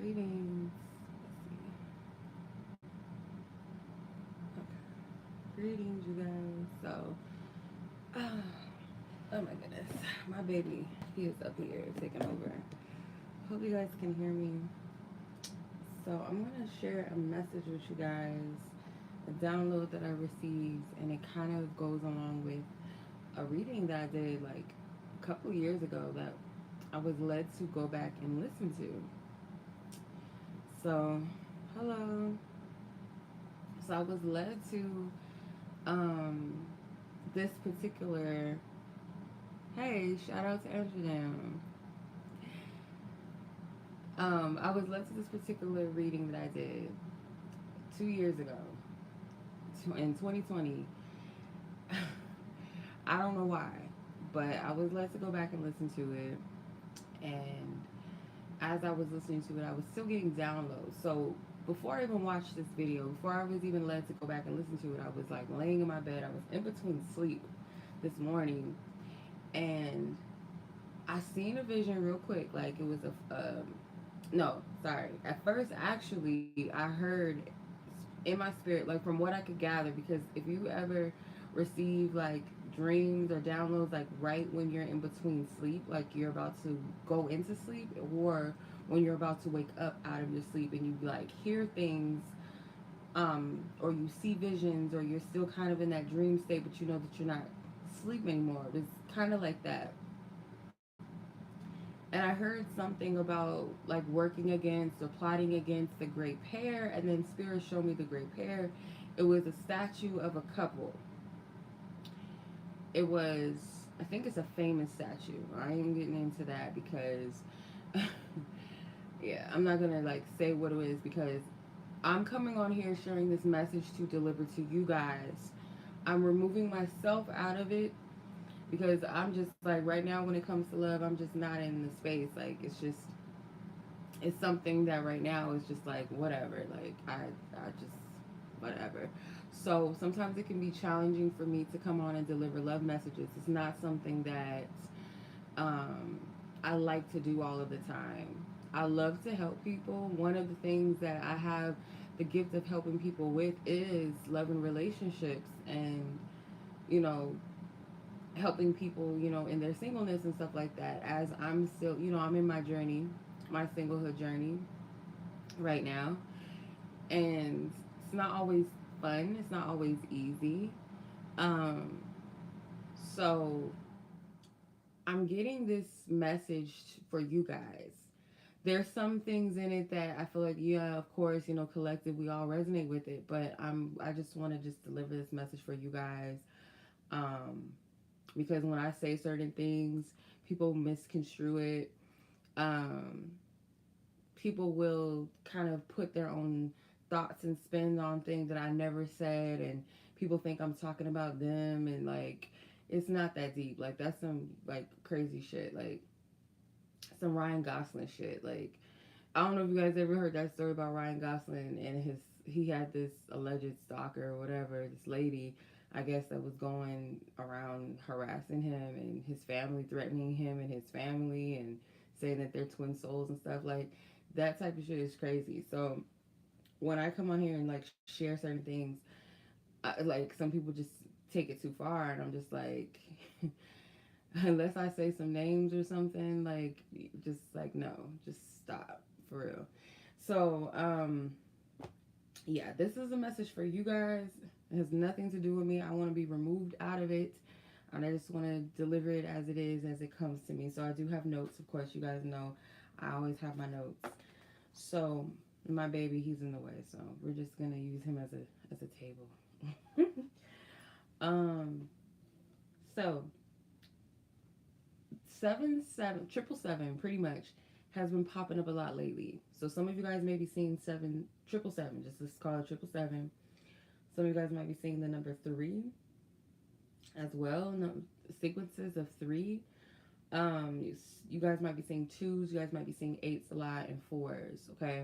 Greetings. Let's see. Okay. Greetings, you guys. So, oh my goodness, my baby, he is up here taking over. Hope you guys can hear me. So, I'm gonna share a message with you guys, a download that I received, and it kind of goes along with a reading that I did like a couple years ago that I was led to go back and listen to. So, hello. So I was led to um this particular, hey, shout out to Amsterdam. I was led to this particular reading that I did 2 years ago in 2020. I don't know why, but I was led to go back and listen to it. And as I was listening to it, I was still getting downloads. So before I even watched this video, before I was even led to go back and listen to it, I was like laying in my bed. I was in between sleep this morning, and I seen a vision real quick. Like it was no, sorry. At first, actually, I heard in my spirit, like from what I could gather, because if you ever receive like dreams or downloads, like right when you're in between sleep, like you're about to go into sleep, or when you're about to wake up out of your sleep and you like hear things, or you see visions, or you're still kind of in that dream state, but you know that you're not asleep anymore. It's kind of like that. And I heard something about like working against or plotting against the great pair, and then spirit showed me the great pair. It was a statue of a couple. It was, I think it's a famous statue. I ain't getting into that because yeah, I'm not gonna like say what it is, because I'm coming on here sharing this message to deliver to you guys. I'm removing myself out of it because I'm just like right now when it comes to love, I'm just not in the space. Like it's something that right now is just like whatever. Like I just whatever. So sometimes it can be challenging for me to come on and deliver love messages. It's not something that um, I like to do all of the time. I love to help people. One of the things that I have the gift of helping people with is love and relationships, and you know, helping people, you know, in their singleness and stuff like that. As I'm still, you know, I'm in my journey, my singlehood journey right now, and it's not always fun. It's not always easy. Um, so I'm getting this message for you guys. There's some things in it that I feel like, yeah, of course, you know, collective, we all resonate with it. But I just want to just deliver this message for you guys, um, because when I say certain things, people misconstrue it. Um, People will kind of put their own thoughts and spins on things that I never said, and people think I'm talking about them, and like it's not that deep. Like that's some like crazy shit, like some Ryan Gosling shit. Like I don't know if you guys ever heard that story about Ryan Gosling and his he had this alleged stalker or whatever, this lady, I guess, that was going around harassing him and his family, threatening him and his family, and saying that they're twin souls and stuff. Like that type of shit is crazy. So when I come on here and like share certain things, like some people just take it too far, and I'm just like, unless I say some names or something, like just like no, just stop for real. So yeah, this is a message for you guys. It has nothing to do with me. I want to be removed out of it, and I just want to deliver it as it is, as it comes to me. So I do have notes, of course. You guys know I always have my notes. So my baby, he's in the way, so we're just gonna use him as a table. um. So 777 pretty much has been popping up a lot lately. So some of you guys may be seeing 777. Just let's call it 777. Some of you guys might be seeing the number three as well. No, sequences of three. You guys might be seeing twos. You guys might be seeing eights a lot, and fours. Okay,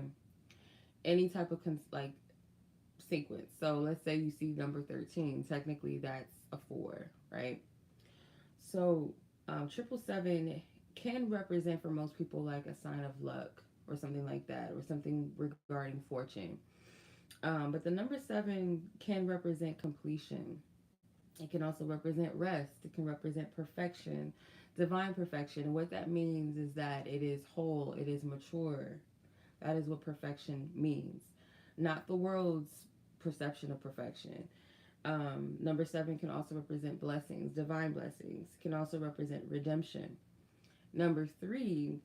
any type of like sequence. So let's say you see number 13. Technically, that's a four, right? So 777 can represent for most people like a sign of luck, or something like that, or something regarding fortune. But the number seven can represent completion. It can also represent rest. It can represent perfection, divine perfection. And what that means is that it is whole, it is mature. That is what perfection means, not the world's perception of perfection. Number seven can also represent blessings, divine blessings, can also represent redemption. Number three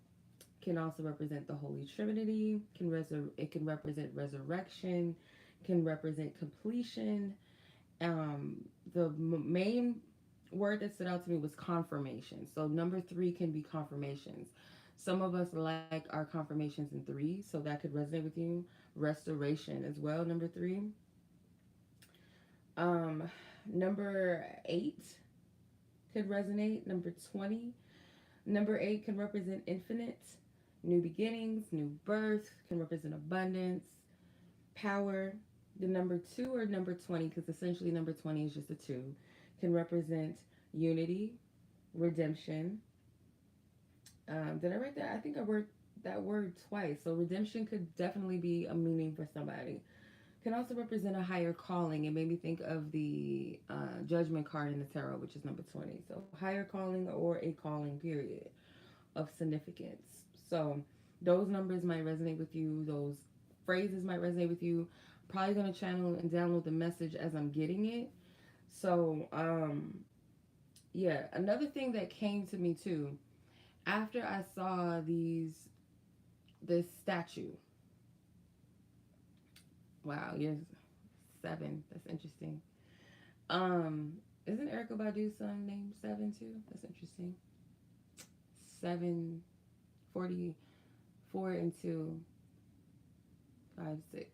can also represent the Holy Trinity, it can represent resurrection, can represent completion. The main word that stood out to me was confirmation. So number three can be confirmations. Some of us like our confirmations in three, so that could resonate with you. Restoration as well, number three. Um, Number eight could resonate. Number 20. Number eight can represent infinite, new beginnings, new birth, can represent abundance, power. The number two or number 20, because essentially number 20 is just a two, can represent unity, redemption. Did I write that? I think I wrote that word twice. So redemption could definitely be a meaning for somebody. Can also represent a higher calling. It made me think of the judgment card in the tarot, which is number 20. So higher calling or a calling period of significance. So those numbers might resonate with you. Those phrases might resonate with you. Probably going to channel and download the message as I'm getting it. So, yeah, another thing that came to me too, after I saw this statue. Wow, you're seven. That's interesting. Um, isn't Erica Badu's son named Seven too? That's interesting. 744 and 256.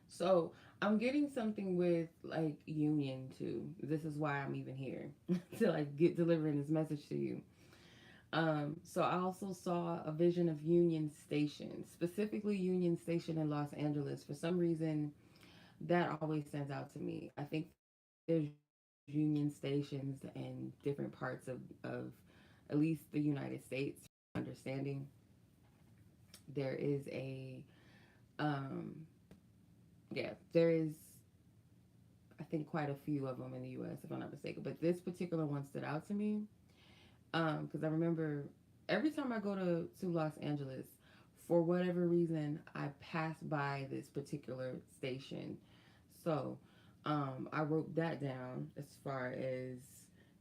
So I'm getting something with like union too. This is why I'm even here to like get delivering this message to you. So I also saw a vision of Union Station, specifically Union Station in Los Angeles. For some reason, that always stands out to me. I think there's Union Stations in different parts of at least the United States. Understanding, there is a um, yeah, there is I think quite a few of them in the U.S. if I'm not mistaken. But this particular one stood out to me because I remember every time I go to Los Angeles, for whatever reason, I pass by this particular station. So I wrote that down as far as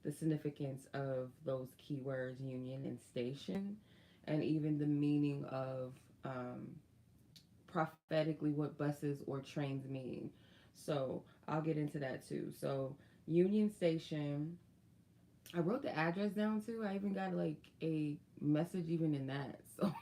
the significance of those keywords, union and station, and even the meaning of prophetically what buses or trains mean. So I'll get into that too. So Union Station, I wrote the address down too. I even got like a message even in that. So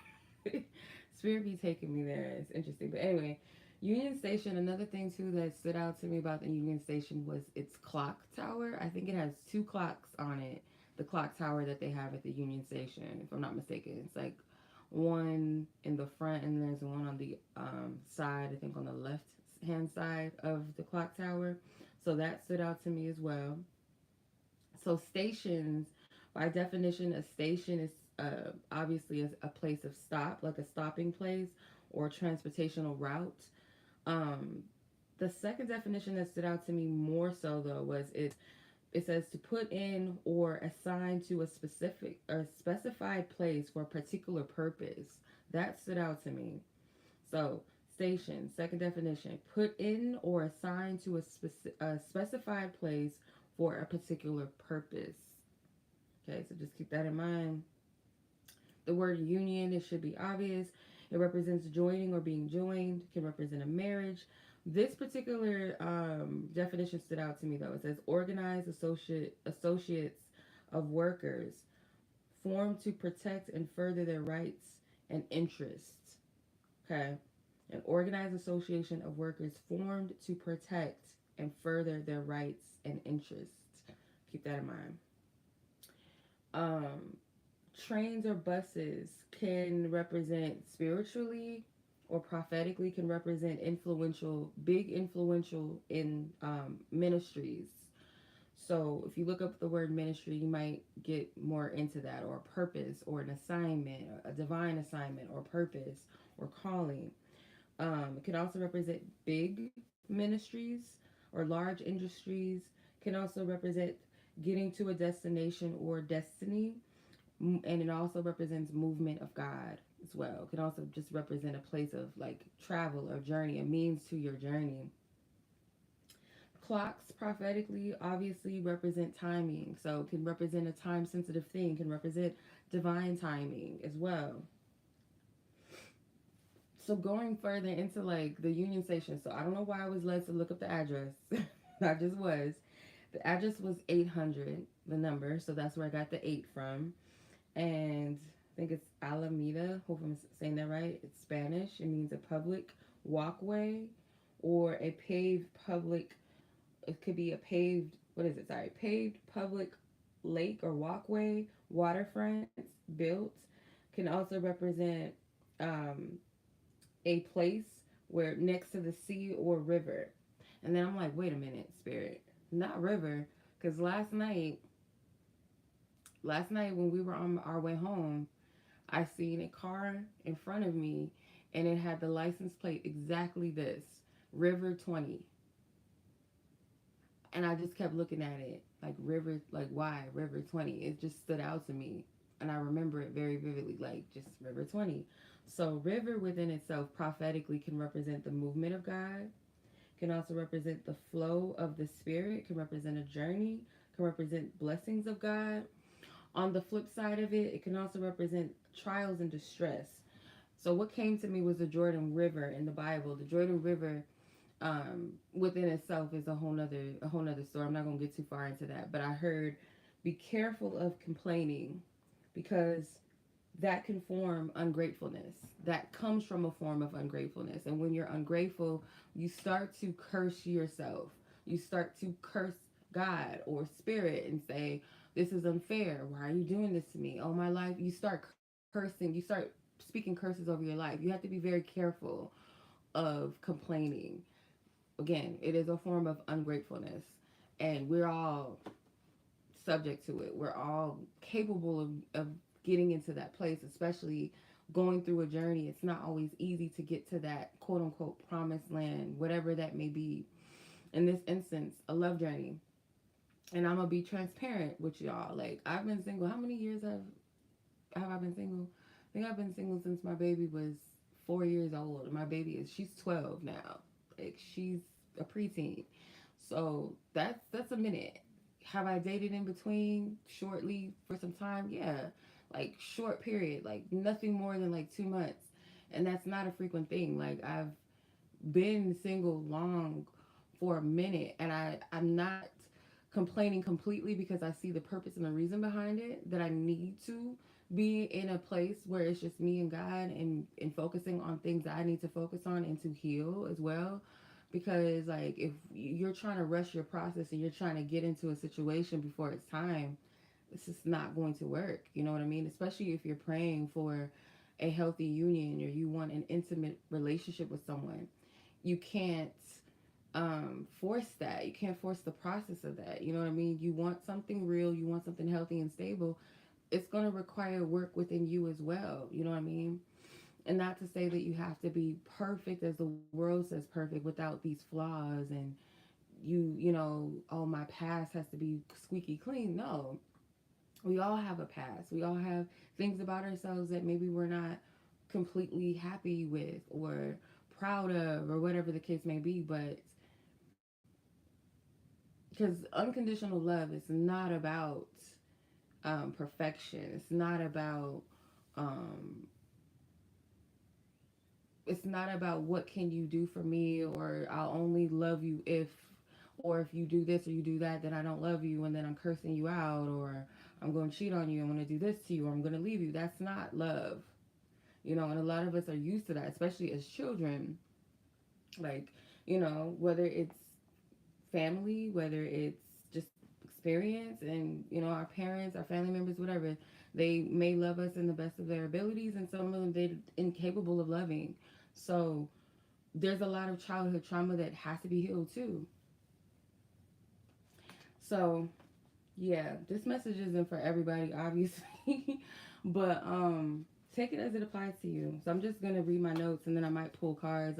Spirit be taking me there. It's interesting. But anyway, Union Station, another thing too that stood out to me about the Union Station was its clock tower. I think it has two clocks on it. The clock tower that they have at the Union Station, if I'm not mistaken. It's like one in the front and there's one on the side, I think on the left hand side of the clock tower. So that stood out to me as well. So stations, by definition, a station is obviously a place of stop, like a stopping place or transportational route. Um, the second definition that stood out to me more so though was it says to put in or assign to a specific or specified place for a particular purpose. That stood out to me. So station, second definition, put in or assign to a specified place for a particular purpose. Okay, so just keep that in mind. The word union, it should be obvious. It represents joining or being joined. It can represent a marriage. This particular definition stood out to me though. It says organized associates of workers formed to protect and further their rights and interests. Okay, an organized association of workers formed to protect and further their rights and interests. Keep that in mind. Um, Trains or buses can represent spiritually or prophetically, can represent influential in ministries. So if you look up the word ministry, you might get more into that, or purpose, or an assignment, a divine assignment, or purpose, or calling. It can also represent big ministries or large industries. Can also represent getting to a destination or destiny. And it also represents movement of God as well. It can also just represent a place of like travel or journey, a means to your journey. Clocks prophetically obviously represent timing, so it can represent a time sensitive thing, can represent divine timing as well. So going further into like the Union Station, so I don't know why I was led to look up the address. I just was. The address was 800, the number, so that's where I got the 8 from. And I think it's Alameda. Hope I'm saying that right. It's Spanish. It means a public walkway or a paved public. It could be a paved. What is it? Sorry, paved public lake or walkway, waterfront built. Can also represent um, a place where next to the sea or river. And then I'm like, wait a minute, spirit, not river, because last night when we were on our way home, I seen a car in front of me and it had the license plate exactly this River 20. And I just kept looking at it like River, like why River 20? It just stood out to me. And I remember it very vividly, like just River 20. So, river within itself prophetically can represent the movement of God, can also represent the flow of the Spirit, can represent a journey, can represent blessings of God. On the flip side of it, it can also represent trials and distress. So what came to me was the Jordan River in the Bible. The Jordan River within itself is a whole nother story. I'm not gonna get too far into that. But I heard be careful of complaining because that can form ungratefulness. That comes from a form of ungratefulness. And when you're ungrateful, you start to curse yourself. You start to curse God or spirit and say, this is unfair. Why are you doing this to me? Oh, my life. You start cursing. You start speaking curses over your life. You have to be very careful of complaining. Again, it is a form of ungratefulness. And we're all subject to it. We're all capable of getting into that place, especially going through a journey. It's not always easy to get to that quote unquote promised land, whatever that may be. In this instance, a love journey. And I'm gonna be transparent with y'all. Like I've been single. How many years have I been single? I think I've been single since my baby was 4 years old. My baby she's 12 now. Like she's a preteen. So that's a minute. Have I dated in between shortly for some time? Yeah. Like short period, like nothing more than like 2 months. And that's not a frequent thing. Like I've been single long for a minute and I'm not complaining completely because I see the purpose and the reason behind it that I need to be in a place where it's just me and God and focusing on things that I need to focus on and to heal as well. Because like if you're trying to rush your process and you're trying to get into a situation before it's time, it's just not going to work. You know what I mean? Especially if you're praying for a healthy union or you want an intimate relationship with someone. You can't force that. You can't force the process of that. You know what I mean? You want something real, you want something healthy and stable. It's going to require work within you as well. You know what I mean? And not to say that you have to be perfect as the world says perfect without these flaws and oh, my past has to be squeaky clean. No, we all have a past. We all have things about ourselves that maybe we're not completely happy with or proud of or whatever the case may be. But because unconditional love is not about perfection. Um, it's not about what can you do for me or I'll only love you if, or if you do this or you do that, then I don't love you and then I'm cursing you out or I'm going to cheat on you. I'm going to do this to you or I'm going to leave you. That's not love. And a lot of us are used to that, especially as children. Like, whether it's family, whether it's just experience and, our parents, our family members, whatever, they may love us in the best of their abilities and some of them they're incapable of loving. So there's a lot of childhood trauma that has to be healed too. So yeah, this message isn't for everybody, obviously. But take it as it applies to you. So I'm just gonna read my notes and then I might pull cards.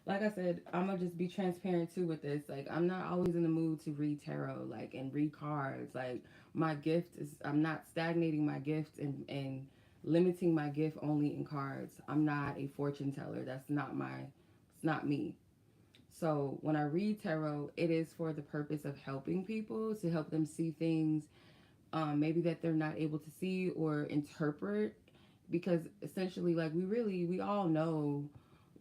Like I said, I'm gonna just be transparent too with this. Like I'm not always in the mood to read tarot, like and read cards. Like my gift is, I'm not stagnating my gift and limiting my gift only in cards. I'm not a fortune teller. That's not my, it's not me. So when I read tarot, it is for the purpose of helping people, to help them see things maybe that they're not able to see or interpret, because essentially, like, we all know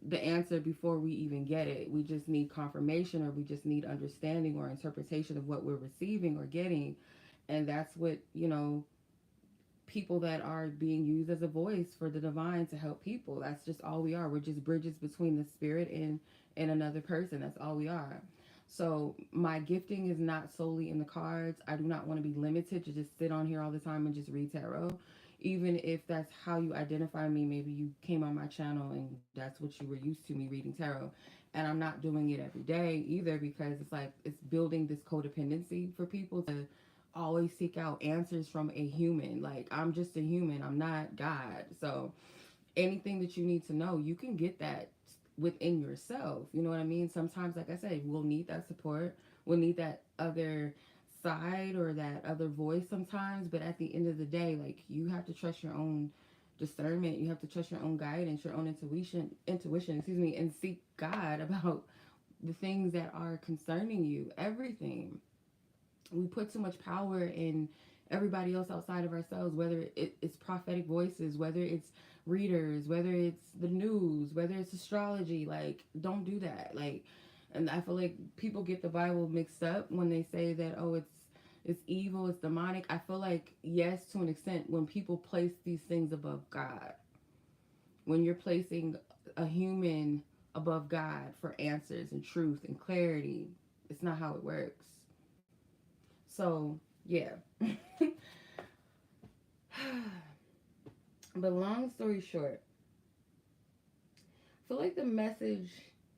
the answer before we even get it. We just need confirmation, or we just need understanding or interpretation of what we're receiving or getting. And that's what, people that are being used as a voice for the divine to help people. That's just all we are. We're just bridges between the spirit and another person. That's all we are. So my gifting is not solely in the cards. I do not want to be limited to just sit on here all the time and just read tarot. Even if that's how you identify me, maybe you came on my channel and that's what you were used to, me reading tarot. And I'm not doing it every day either, because it's like it's building this codependency for people to always seek out answers from a human. Like, I'm just a human, I'm not God. So anything that you need to know, you can get that within yourself. You know what I mean? Sometimes, like I said, we'll need that support. We'll need that other side or that other voice sometimes. But at the end of the day, like, you have to trust your own discernment. You have to trust your own guidance, your own intuition, and seek God about the things that are concerning you. Everything. We put too much power in everybody else outside of ourselves, whether it's prophetic voices, whether it's readers, whether it's the news, whether it's astrology. Like, don't do that. Like, and I feel like people get the Bible mixed up when they say that, oh, it's evil, it's demonic. I feel like, yes, to an extent, when people place these things above God, when you're placing a human above God for answers and truth and clarity, it's not how it works. So, yeah. But long story short, I feel like the message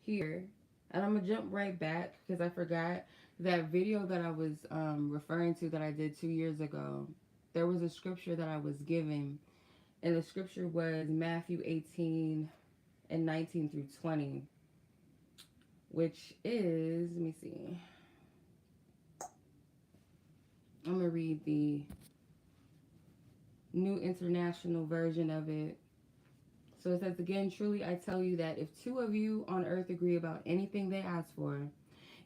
here, and I'm going to jump right back because I forgot that video that I was referring to that I did 2 years ago. There was a scripture that I was given, and the scripture was Matthew 18 and 19 through 20, which is, let me see. I'm going to read the New International Version of it. So it says, again, truly I tell you that if two of you on earth agree about anything they ask for,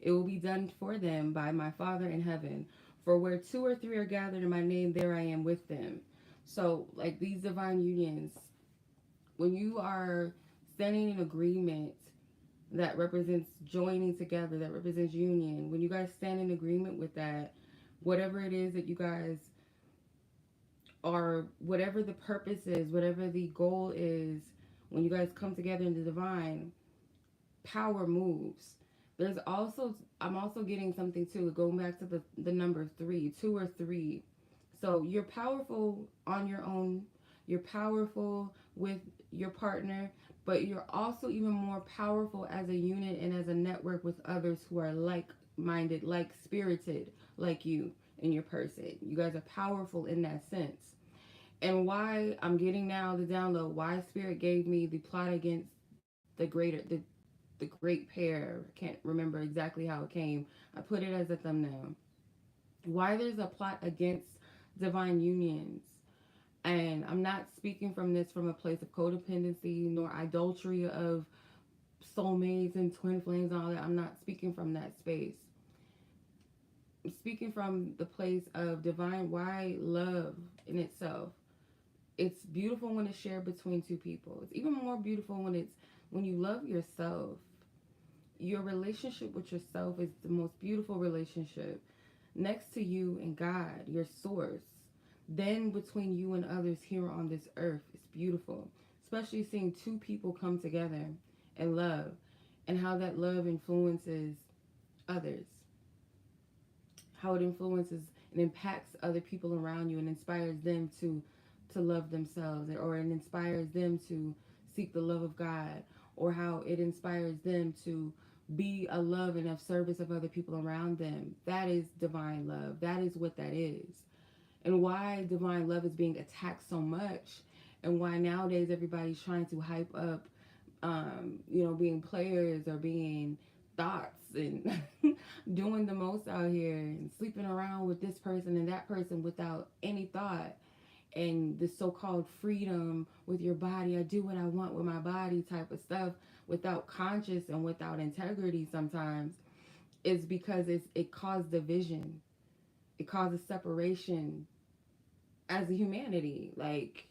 it will be done for them by my Father in heaven. For where two or three are gathered in my name, there I am with them. So, like, these divine unions, when you are standing in agreement, that represents joining together, that represents union. When you guys stand in agreement with that, whatever it is that you guys are, whatever the purpose is, whatever the goal is, when you guys come together in the divine, power moves. There's also, I'm also getting something too, going back to the number three, two or three. So you're powerful on your own, you're powerful with your partner, but you're also even more powerful as a unit and as a network with others who are like-minded, like-spirited, like you and your person. You guys are powerful in that sense. And why I'm getting now the download, why Spirit gave me the plot against the great pair. I can't remember exactly how it came. I put it as a thumbnail. Why there's a plot against divine unions. And I'm not speaking from this from a place of codependency nor idolatry of soulmates and twin flames and all that. I'm not speaking from that space. I'm speaking from the place of divine, why love in itself. It's beautiful when it's shared between two people. It's even more beautiful when you love yourself. Your relationship with yourself is the most beautiful relationship. Next to you and God, your source. Then between you and others here on this earth. It's beautiful. Especially seeing two people come together and love. And how that love influences others. How it influences and impacts other people around you and inspires them to love themselves, or it inspires them to seek the love of God, or how it inspires them to be a love and of service of other people around them. That is divine love. That is what that is. And why divine love is being attacked so much and why nowadays everybody's trying to hype up, being players or being thoughts and doing the most out here and sleeping around with this person and that person without any thought, and this so-called freedom with your body. I do what I want with my body type of stuff without conscious and without integrity sometimes, is because it caused division. It causes separation as a humanity. Like,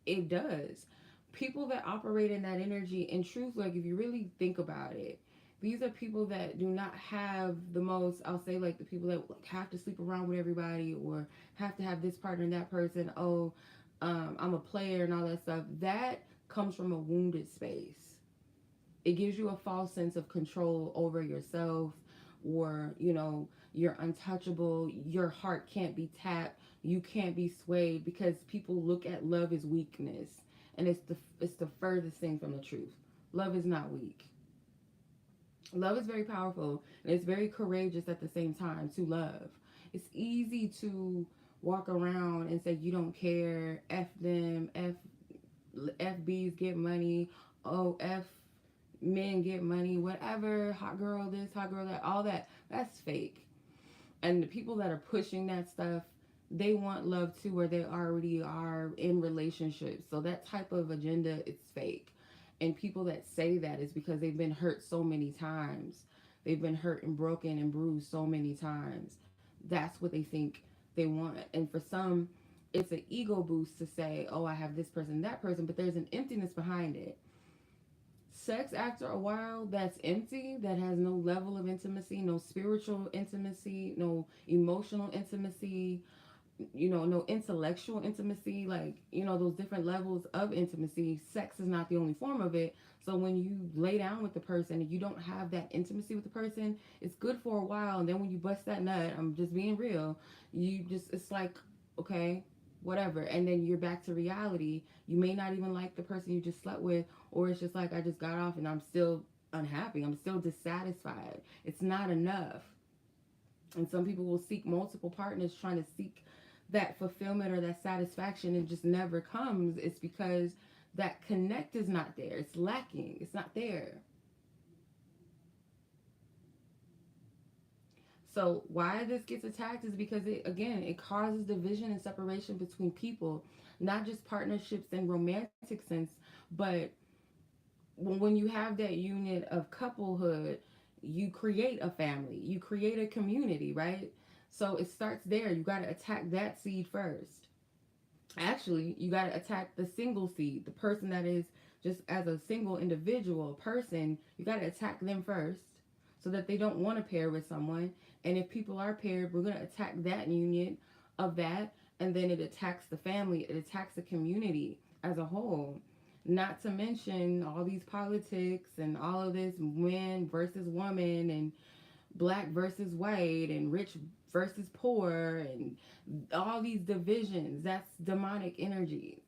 it does. People that operate in that energy, in truth, like if you really think about it, these are people that do not have the most, I'll say, like the people that like have to sleep around with everybody or have to have this partner and that person. Oh, I'm a player and all that stuff. That comes from a wounded space. It gives you a false sense of control over yourself, or you're untouchable, your heart can't be tapped, you can't be swayed, because people look at love as weakness, and it's the furthest thing from the truth. Love is not weak. Love is very powerful, and it's very courageous at the same time to love. It's easy to walk around and say you don't care, f them, FBs get money, oh, F men get money, whatever, hot girl this, hot girl that, all that. That's fake. And the people that are pushing that stuff, they want love too, where they already are in relationships. So that type of agenda, it's fake. And people that say that is because they've been hurt so many times. They've been hurt and broken and bruised so many times. That's what they think they want. And for some, it's an ego boost to say, oh, I have this person, that person, but there's an emptiness behind it. Sex after a while that's empty, that has no level of intimacy, no spiritual intimacy, no emotional intimacy, no intellectual intimacy, like, those different levels of intimacy. Sex is not the only form of it. So when you lay down with the person and you don't have that intimacy with the person, it's good for a while. And then when you bust that nut, I'm just being real, it's like, okay, whatever. And then you're back to reality. You may not even like the person you just slept with, or it's just like, I just got off and I'm still unhappy. I'm still dissatisfied. It's not enough. And some people will seek multiple partners trying to seek that fulfillment or that satisfaction, and just never comes. It's because that connect is not there. It's lacking. It's not there. So why this gets attacked is because it causes division and separation between people, not just partnerships in romantic sense, but when you have that unit of couplehood, you create a family, you create a community, right? So it starts there. You got to attack that seed first. Actually, you got to attack the single seed, the person that is just as a single individual person. You got to attack them first so that they don't want to pair with someone. And if people are paired, we're going to attack that union of that. And then it attacks the family, it attacks the community as a whole. Not to mention all these politics and all of this man versus woman and black versus white and rich versus poor and all these divisions. That's demonic energy.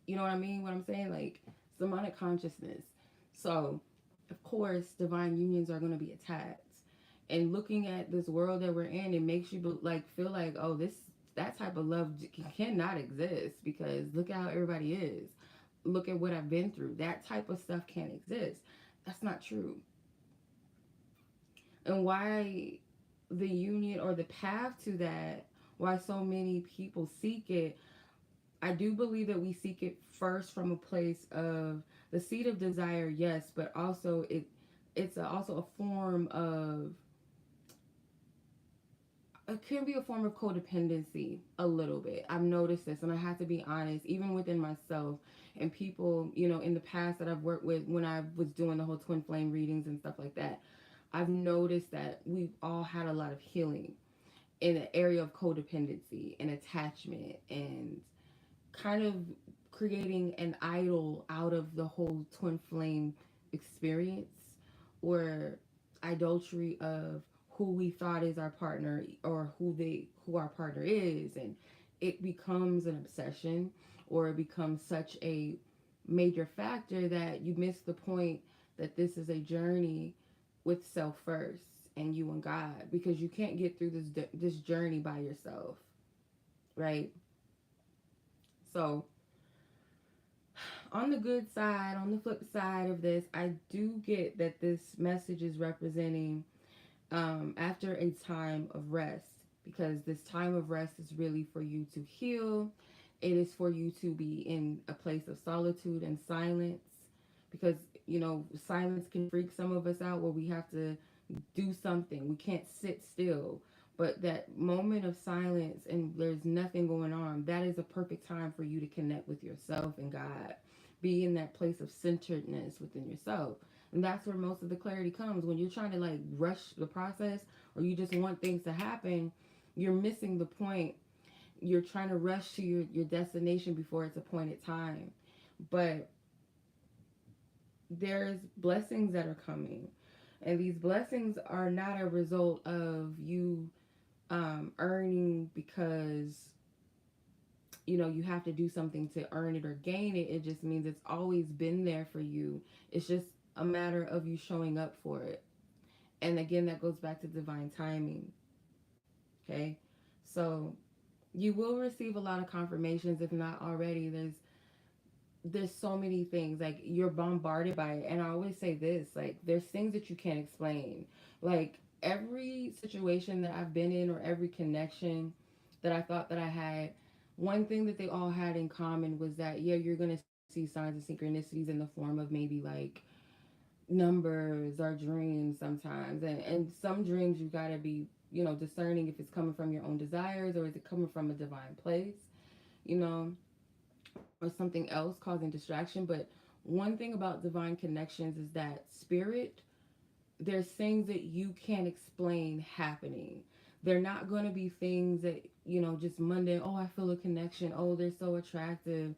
You know what I mean? What I'm saying? Like, it's demonic consciousness. So, of course, divine unions are going to be attacked. And looking at this world that we're in, it makes you like feel like, oh, that type of love cannot exist, because look at how everybody is. Look at what I've been through. That type of stuff can't exist. That's not true. And why the union or the path to that, why so many people seek it, I do believe that we seek it first from a place of the seed of desire, yes, but also also a form of, it can be a form of codependency a little bit. I've noticed this, and I have to be honest, even within myself and people, in the past that I've worked with when I was doing the whole twin flame readings and stuff like that. I've noticed that we've all had a lot of healing in the area of codependency and attachment, and kind of creating an idol out of the whole twin flame experience, or idolatry of who we thought is our partner, or who our partner is, and it becomes an obsession, or it becomes such a major factor that you miss the point that this is a journey with self first, and you and God, because you can't get through this journey by yourself, right? So on the good side, on the flip side of this, I do get that this message is representing after a time of rest, because this time of rest is really for you to heal. It is for you to be in a place of solitude and silence, because silence can freak some of us out where we have to do something. We can't sit still. But that moment of silence and there's nothing going on, that is a perfect time for you to connect with yourself and God. Be in that place of centeredness within yourself. And that's where most of the clarity comes. When you're trying to like rush the process, or you just want things to happen, you're missing the point. You're trying to rush to your destination before its appointed time. But there's blessings that are coming. And these blessings are not a result of you earning, because you have to do something to earn it or gain it. It just means it's always been there for you. It's just a matter of you showing up for it. And again, that goes back to divine timing. Okay, so you will receive a lot of confirmations, if not already. There's so many things, like, you're bombarded by it. And I always say this, like, there's things that you can't explain. Like, every situation that I've been in, or every connection that I thought that I had, one thing that they all had in common was that, yeah, you're going to see signs of synchronicities in the form of maybe like numbers or dreams sometimes. And some dreams you got to be discerning if it's coming from your own desires, or is it coming from a divine place, you know or something else causing distraction. But one thing about divine connections is that spirit, there's things that you can't explain happening. They're not going to be things that, just mundane. Oh, I feel a connection. Oh, they're so attractive.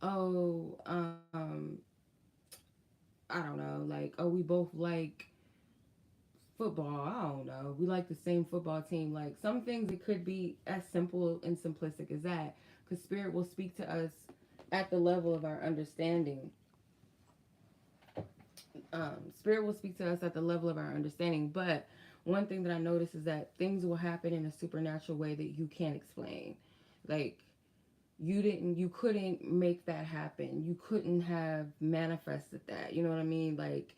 Oh, I don't know. Like, oh, we both like football. I don't know. We like the same football team. Like, some things, it could be as simple and simplistic as that. Because spirit will speak to us at the level of our understanding. Spirit will speak to us at the level of our understanding. But one thing that I notice is that things will happen in a supernatural way that you can't explain. Like, you couldn't make that happen. You couldn't have manifested that. You know what I mean? Like,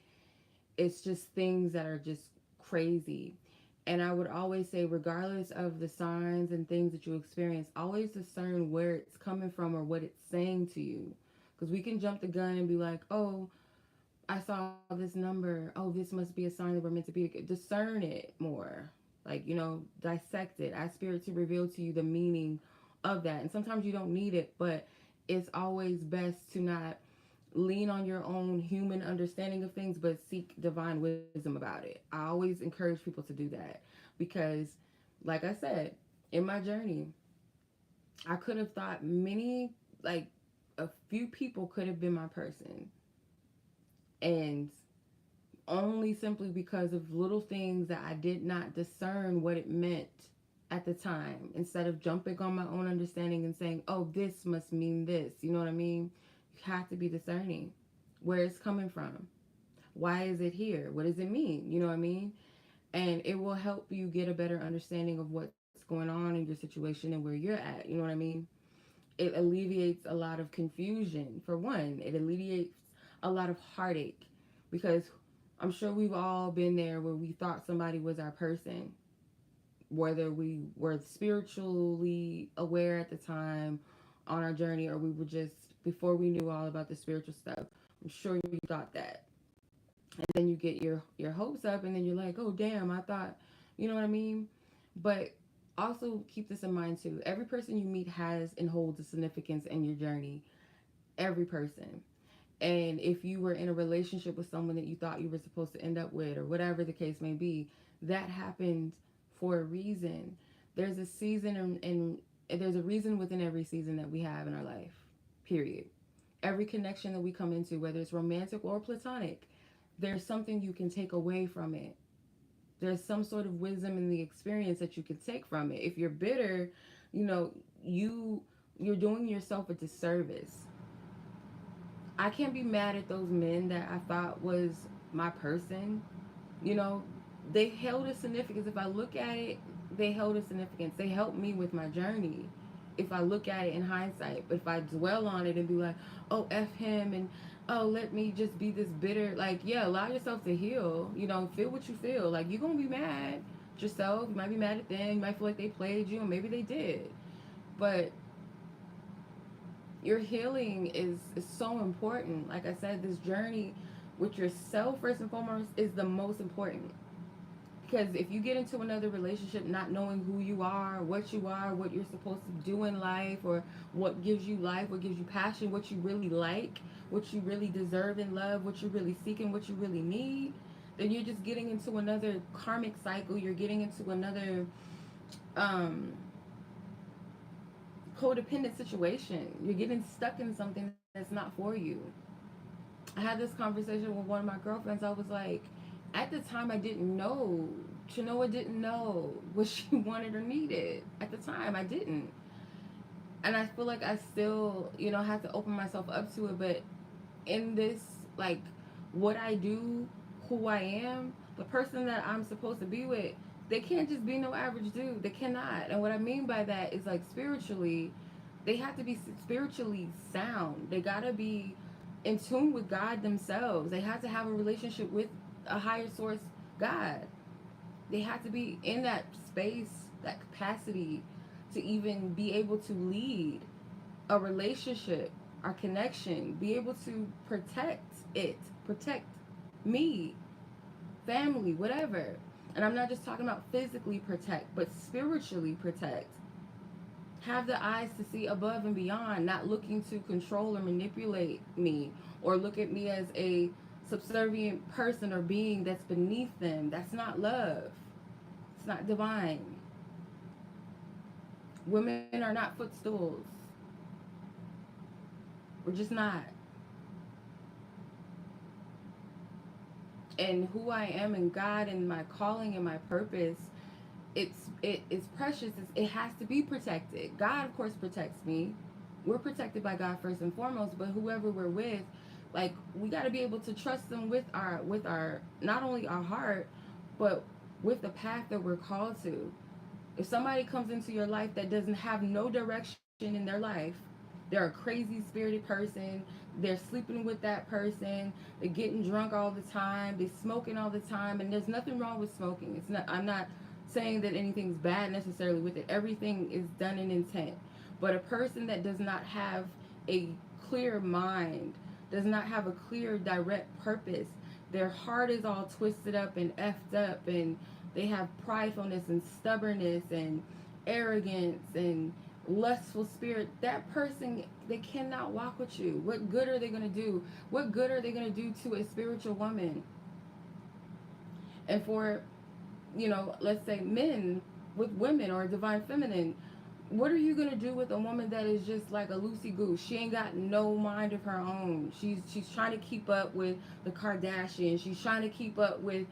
it's just things that are just crazy. And I would always say, regardless of the signs and things that you experience, always discern where it's coming from or what it's saying to you. Because we can jump the gun and be like, oh, I saw this number. Oh, this must be a sign that we're meant to be. Discern it more. Like, dissect it. Ask spirit to reveal to you the meaning of that. And sometimes you don't need it, but it's always best to not lean on your own human understanding of things, but seek divine wisdom about it. I always encourage people to do that, because, like I said, in my journey, I could have thought like, a few people could have been my person. And only simply because of little things that I did not discern what it meant at the time, instead of jumping on my own understanding and saying, oh, this must mean this. You know what I mean? You have to be discerning where it's coming from. Why is it here? What does it mean? You know what I mean? And it will help you get a better understanding of what's going on in your situation and where you're at. You know what I mean? It alleviates a lot of confusion. For one, it alleviates a lot of heartache, because I'm sure we've all been there where we thought somebody was our person, whether we were spiritually aware at the time on our journey, or we were just, before we knew all about the spiritual stuff. I'm sure you thought that. And then you get your hopes up, and then you're like, oh, damn, I thought, you know what I mean? But also keep this in mind too. Every person you meet has and holds a significance in your journey. Every person. And if you were in a relationship with someone that you thought you were supposed to end up with, or whatever the case may be, that happened for a reason. There's a season, and there's a reason within every season that we have in our life. Period. Every connection that we come into, whether it's romantic or platonic, there's something you can take away from it. There's some sort of wisdom in the experience that you can take from it. If you're bitter, you know, you're doing yourself a disservice. I can't be mad at those men that I thought was my person. You know, they held a significance. If I look at it, they held a significance. They helped me with my journey. if I look at it in hindsight. But if I dwell on it and be like, oh, F him, and oh, let me just be this bitter, like, yeah, allow yourself to heal, you know, feel what you feel. Like, you're gonna be mad at yourself, you might be mad at them, you might feel like they played you, and maybe they did. But your healing is so important. Like I said, this journey with yourself first and foremost is the most important. Because if you get into another relationship not knowing who you are, what you're supposed to do in life, or what gives you life, what gives you passion, what you really like, what you really deserve in love, what you really seek, and what you really need, then you're just getting into another karmic cycle. You're getting into another um, codependent situation. You're getting stuck in something that's not for you. I had this conversation with one of my girlfriends. I was like, at the time, I didn't know. Chenoa didn't know what she wanted or needed. At the time, I didn't. And I feel like I still, you know, have to open myself up to it. But in this, like, what I do, who I am, the person that I'm supposed to be with, they can't just be no average dude. They cannot. And what I mean by that is, like, spiritually, they have to be spiritually sound. They gotta be in tune with God themselves. They have to have a relationship with a higher source, God. They have to be in that space, that capacity to even be able to lead a relationship, our connection, be able to protect me, family, whatever. And I'm not just talking about physically protect, but spiritually protect. Have the eyes to see above and beyond, not looking to control or manipulate me, or look at me as a subservient person or being that's beneath them. That's not love. It's not divine. Women are not footstools. We're just not. And who I am in God and my calling and my purpose, it's precious. It has to be protected. God, of course, protects me. We're protected by God first and foremost, but whoever we're with, like, we got to be able to trust them with our not only our heart, but with the path that we're called to. If somebody comes into your life that doesn't have no direction in their life, they're a crazy spirited person, they're sleeping with that person, they're getting drunk all the time, they're smoking all the time, and there's nothing wrong with smoking. It's not, I'm not saying that anything's bad necessarily with it. Everything is done in intent. But a person that does not have a clear mind, does not have a clear direct purpose, their heart is all twisted up and effed up, and they have pridefulness and stubbornness and arrogance and lustful spirit, that person, they cannot walk with you. What good are they going to do? What good are they going to do to a spiritual woman? And for, you know, let's say men with women or divine feminine, what are you gonna do with a woman that is just like a loosey goose? She ain't got no mind of her own. She's trying to keep up with the Kardashians. She's trying to keep up with,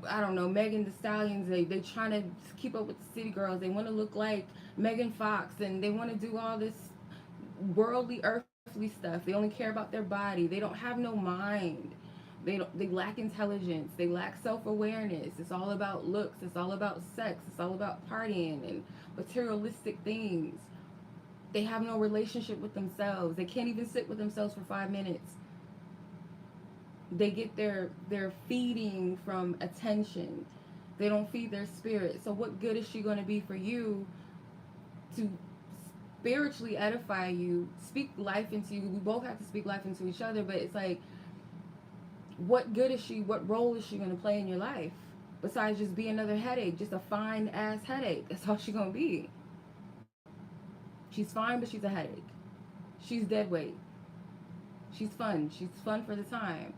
I don't know, Megan Thee Stallions. They trying to keep up with the city girls. They want to look like Megan Fox, and they want to do all this worldly, earthly stuff. They only care about their body. They don't have no mind. They lack intelligence. They lack self-awareness. It's all about looks. It's all about sex. It's all about partying and materialistic things. They have no relationship with themselves. They can't even sit with themselves for 5 minutes. They get their feeding from attention. They don't feed their spirit. So what good is she going to be for you to spiritually edify you, speak life into you? We both have to speak life into each other, but it's like, what good is she? What role is she going to play in your life? Besides just be another headache, just a fine ass headache. That's all she's going to be. She's fine, but she's a headache. She's dead weight. She's fun. She's fun for the time.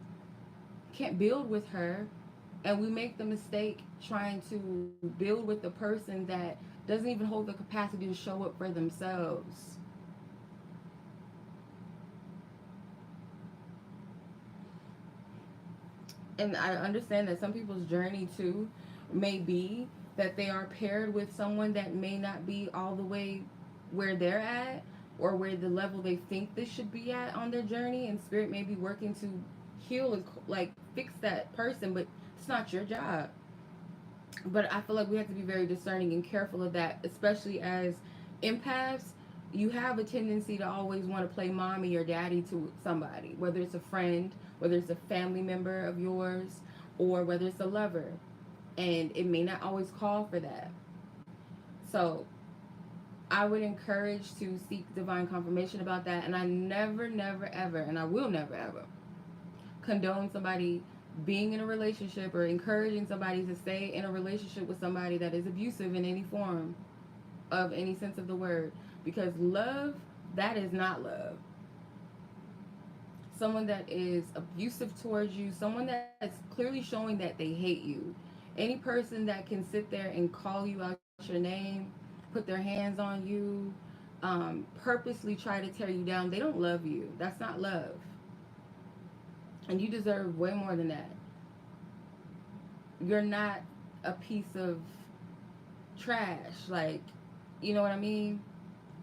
Can't build with her. And we make the mistake trying to build with the person that doesn't even hold the capacity to show up for themselves. And I understand that some people's journey too may be that they are paired with someone that may not be all the way where they're at, or where the level they think they should be at on their journey, and spirit may be working to heal and like fix that person, but it's not your job. But I feel like we have to be very discerning and careful of that, especially as empaths. you have a tendency to always want to play mommy or daddy to somebody, whether it's a friend, whether it's a family member of yours, or whether it's a lover. And it may not always call for that. So I would encourage to seek divine confirmation about that. And I never, never, ever, and I will never, ever condone somebody being in a relationship or encouraging somebody to stay in a relationship with somebody that is abusive in any form of any sense of the word. Because love, that is not love. Someone that is abusive towards you, someone that's clearly showing that they hate you, any person that can sit there and call you out your name, put their hands on you, purposely try to tear you down, they don't love you. That's not love. And you deserve way more than that. You're not a piece of trash. Like, you know what I mean?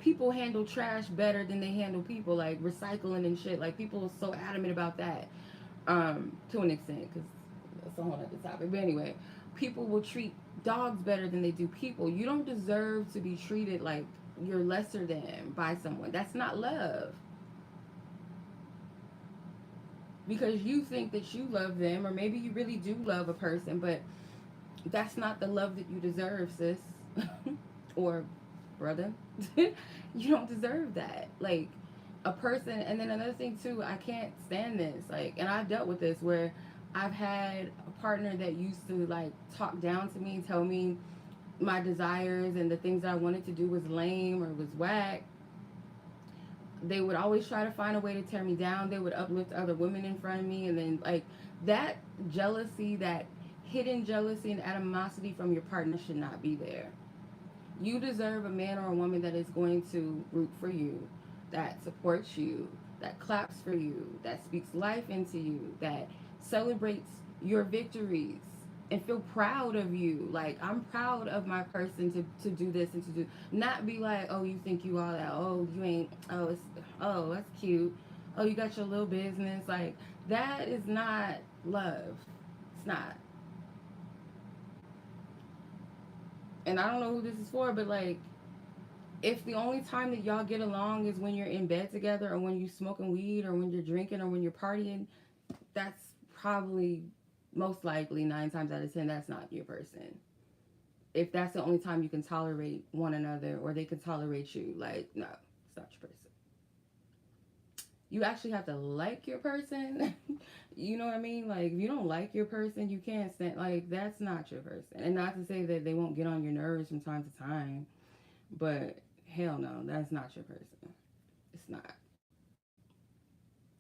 People handle trash better than they handle people, like recycling and shit. Like, people are so adamant about that, to an extent, because that's a whole other topic. But anyway, people will treat dogs better than they do people. You don't deserve to be treated like you're lesser than by someone. That's not love. Because you think that you love them, or maybe you really do love a person, but that's not the love that you deserve, sis. Or brother. You don't deserve that. Like, a person. And then another thing too, I can't stand this, like, and I've dealt with this where I've had a partner that used to like talk down to me, tell me my desires and the things that I wanted to do was lame or was whack. They would always try to find a way to tear me down. They would uplift other women in front of me, and then like that jealousy, that hidden jealousy and animosity from your partner should not be there. You deserve a man or a woman that is going to root for you, that supports you, that claps for you, that speaks life into you, that celebrates your victories and feel proud of you. Like, I'm proud of my person to do this and to do, not be like, oh, you think you all that, oh, you ain't, oh, it's, oh, that's cute, oh, you got your little business. Like, that is not love. It's not. And I don't know who this is for, but like, if the only time that y'all get along is when you're in bed together, or when you smoking weed, or when you're drinking, or when you're partying, that's probably, most likely, 9 times out of 10, that's not your person. If that's the only time you can tolerate one another, or they can tolerate you, like, no, it's not your person. You actually have to like your person. You know what I mean? Like, if you don't like your person, you can't stand, like, that's not your person. And not to say that they won't get on your nerves from time to time, but hell no, that's not your person. It's not.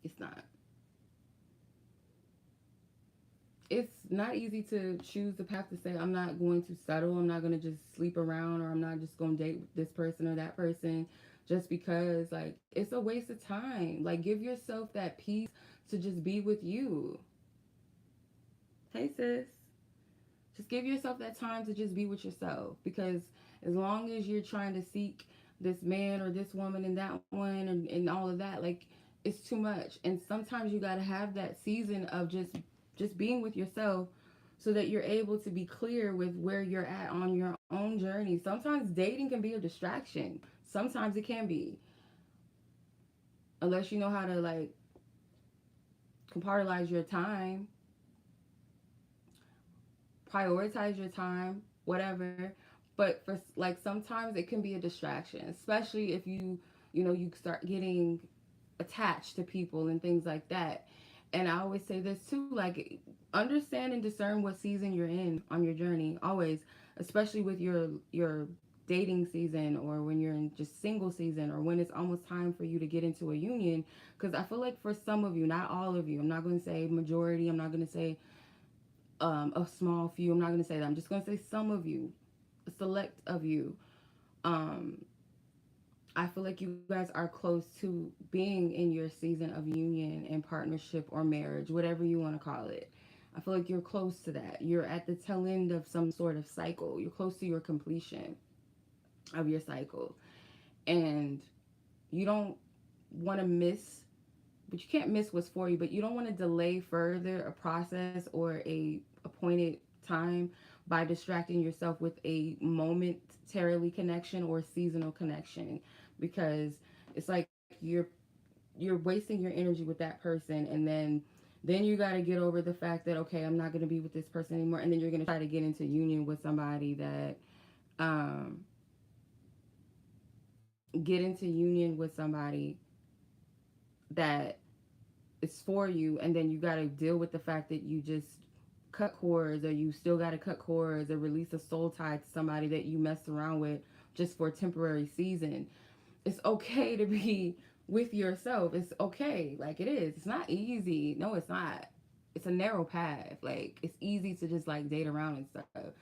It's not. It's not easy to choose the path to say, I'm not going to settle, I'm not going to just sleep around, or I'm not just going to date this person or that person just because, like, it's a waste of time. Like, give yourself that peace to just be with you. Hey, sis. Just give yourself that time to just be with yourself, because as long as you're trying to seek this man or this woman and that one, and all of that, like, it's too much. And sometimes you got to have that season of just being with yourself, so that you're able to be clear with where you're at on your own journey. Sometimes dating can be a distraction. Sometimes it can be, unless you know how to, like, compartmentalize your time, prioritize your time, whatever. But for, like, sometimes it can be a distraction, especially if you start getting attached to people and things like that. And I always say this too, like, understand and discern what season you're in on your journey, always, especially with your dating season, or when you're in just single season, or when it's almost time for you to get into a union. Because I feel like for some of you, not all of you, I'm not going to say majority, I'm not going to say a small few, I'm not going to say that, I'm just going to say some of you, a select of you, um, I feel like you guys are close to being in your season of union and partnership or marriage, whatever you want to call it. I feel like you're close to that. You're at the tail end of some sort of cycle. You're close to your completion of your cycle. And you don't want to miss, but you can't miss what's for you, but you don't want to delay further a process or a appointed time by distracting yourself with a momentarily connection or seasonal connection, because it's like you're wasting your energy with that person, and then you got to get over the fact that, okay, I'm not going to be with this person anymore, and then you're going to try to get into union with somebody that um get into union with somebody that is for you, and then you got to deal with the fact that you just cut cords, or you still got to cut cords, or release a soul tie to somebody that you messed around with just for a temporary season. It's okay to be with yourself. It's okay. Like, it is. It's not easy. No, it's not. It's a narrow path. Like, it's easy to just like date around and stuff.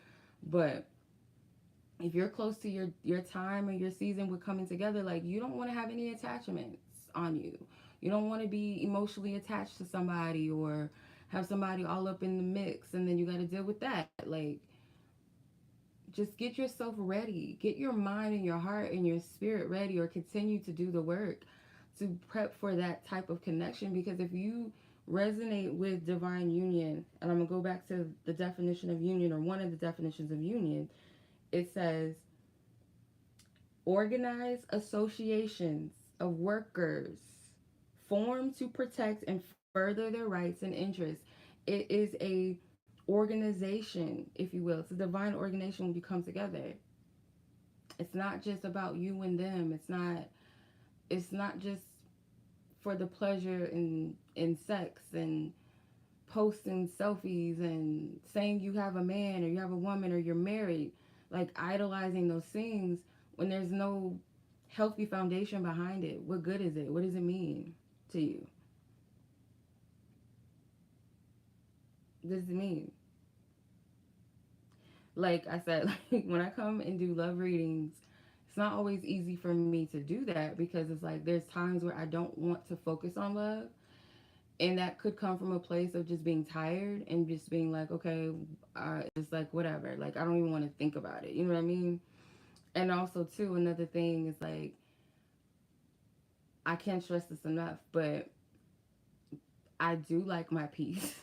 But if you're close to your time or your season with coming together, like, you don't want to have any attachments on you. You don't want to be emotionally attached to somebody, or have somebody all up in the mix, and then you got to deal with that. Like, just get yourself ready. Get your mind and your heart and your spirit ready, or continue to do the work to prep for that type of connection. Because if you resonate with divine union, and I'm going to go back to the definition of union, or one of the definitions of union, it says organized associations of workers formed to protect and further their rights and interests. It is a organization, if you will. It's a divine organization when you come together. It's not just about you and them. It's not just for the pleasure in sex, and posting selfies, and saying you have a man, or you have a woman, or you're married, like idolizing those things when there's no healthy foundation behind it. What good is it? What does it mean to you? What does it mean? Like I said, like when I come and do love readings, it's not always easy for me to do that, because it's like there's times where I don't want to focus on love, and that could come from a place of just being tired and just being like, okay, it's like whatever, like I don't even want to think about it, you know what I mean? And also too, another thing is like, I can't stress this enough, but I do like my peace.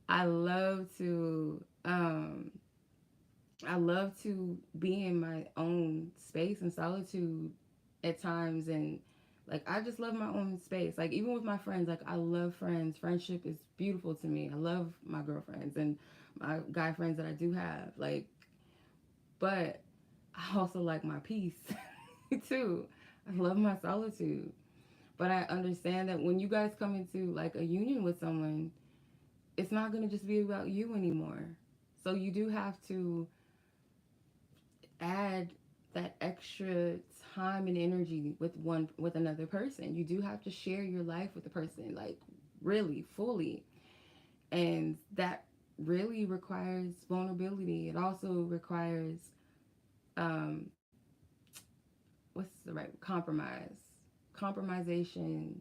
I love to I love to be in my own space and solitude at times, and like I just love my own space. Like even with my friends, like I love friends. Friendship is beautiful to me. I love my girlfriends and my guy friends that I do have. Like, but I also like my peace too. I love my solitude. But I understand that when you guys come into like a union with someone, it's not going to just be about you anymore. So you do have to add that extra time and energy with another person. You do have to share your life with the person, like really fully. And that really requires vulnerability. It also requires um what's the right compromise, compromisation,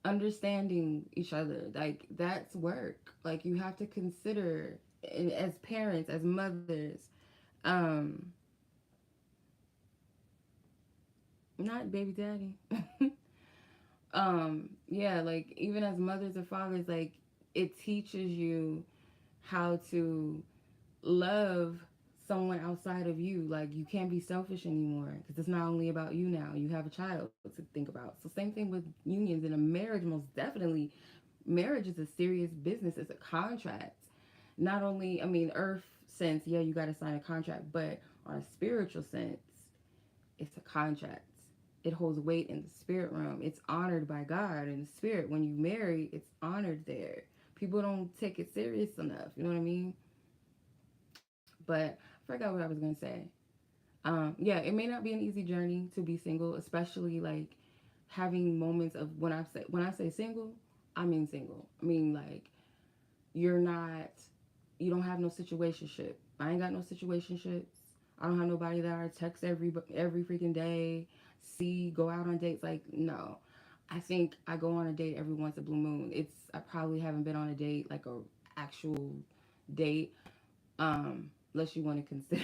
understanding each other. Like that's work. Like you have to consider, and as parents, as mothers, um not baby daddy. Yeah, like even as mothers or fathers, like it teaches you how to love someone outside of you. Like you can't be selfish anymore, because it's not only about you now. You have a child to think about. So same thing with unions in a marriage. Most definitely, marriage is a serious business. It's a contract. Not only, I mean, earth sense, yeah, you got to sign a contract, but on a spiritual sense, it's a contract. It holds weight in the spirit realm. It's honored by God in the spirit. When you marry, it's honored there. People don't take it serious enough. You know what I mean? But I forgot what I was gonna say. Yeah, it may not be an easy journey to be single, especially like having moments of when I say single, I mean single. I mean like you're not, you don't have no situationship. I ain't got no situationships. I don't have nobody that I text every freaking day, see, go out on dates. Like no, I think I go on a date every once a blue moon. I probably haven't been on a date, like a actual date, unless you want to consider.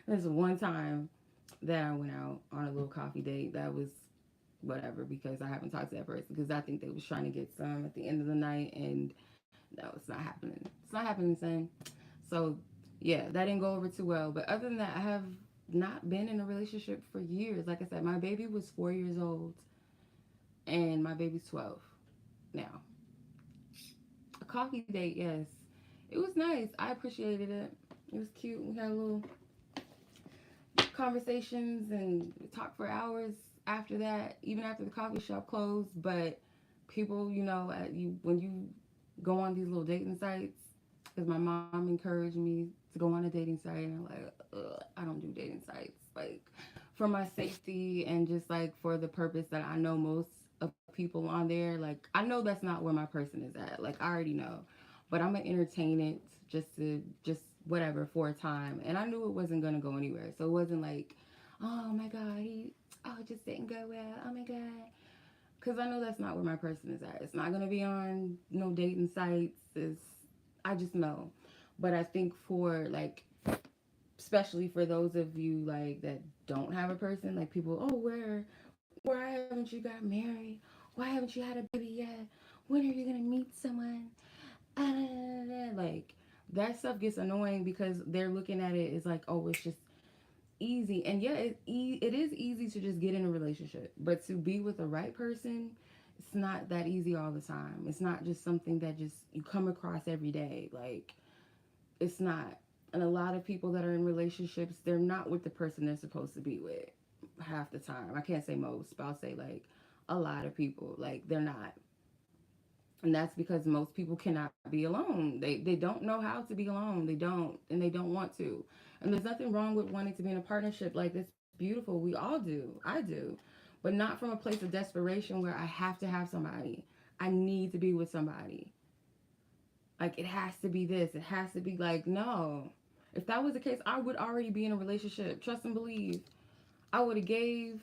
There's one time that I went out on a little coffee date that was whatever, because I haven't talked to that person, because I think they was trying to get some at the end of the night, and no, it's not happening. It's not happening, son. So yeah, that didn't go over too well. But other than that, I have not been in a relationship for years. Like I said, my baby was 4 years old and my baby's 12 now. A coffee date, yes. It was nice. I appreciated it. It was cute. We had a little conversations and talked for hours after that, even after the coffee shop closed. But people, when you go on these little dating sites, because my mom encouraged me to go on a dating site, and I'm like, I don't do dating sites, like for my safety and just like for the purpose that I know most of people on there. Like I know that's not where my person is at. Like I already know, but I'm gonna entertain it just whatever for a time. And I knew it wasn't gonna go anywhere, so it wasn't like, oh my god, it just didn't go well. Oh my god, because I know that's not where my person is at. It's not gonna be on no dating sites. I just know. But I think for like, especially for those of you like that don't have a person, like people, oh, why haven't you got married? Why haven't you had a baby yet? When are you gonna meet someone? Like that stuff gets annoying because they're looking at it as like, oh, it's just easy. And yeah, it is easy to just get in a relationship, but to be with the right person, it's not that easy all the time. It's not just something that just you come across every day. Like it's not. And a lot of people that are in relationships, they're not with the person they're supposed to be with half the time. I can't say most, but I'll say like a lot of people, like they're not. And that's because most people cannot be alone. They don't know how to be alone. They don't, and they don't want to. And there's nothing wrong with wanting to be in a partnership. Like it's beautiful. We all do. I do. But not from a place of desperation where I have to have somebody. I need to be with somebody. Like it has to be this. It has to be like, no. If that was the case, I would already be in a relationship. Trust and believe. I would have gave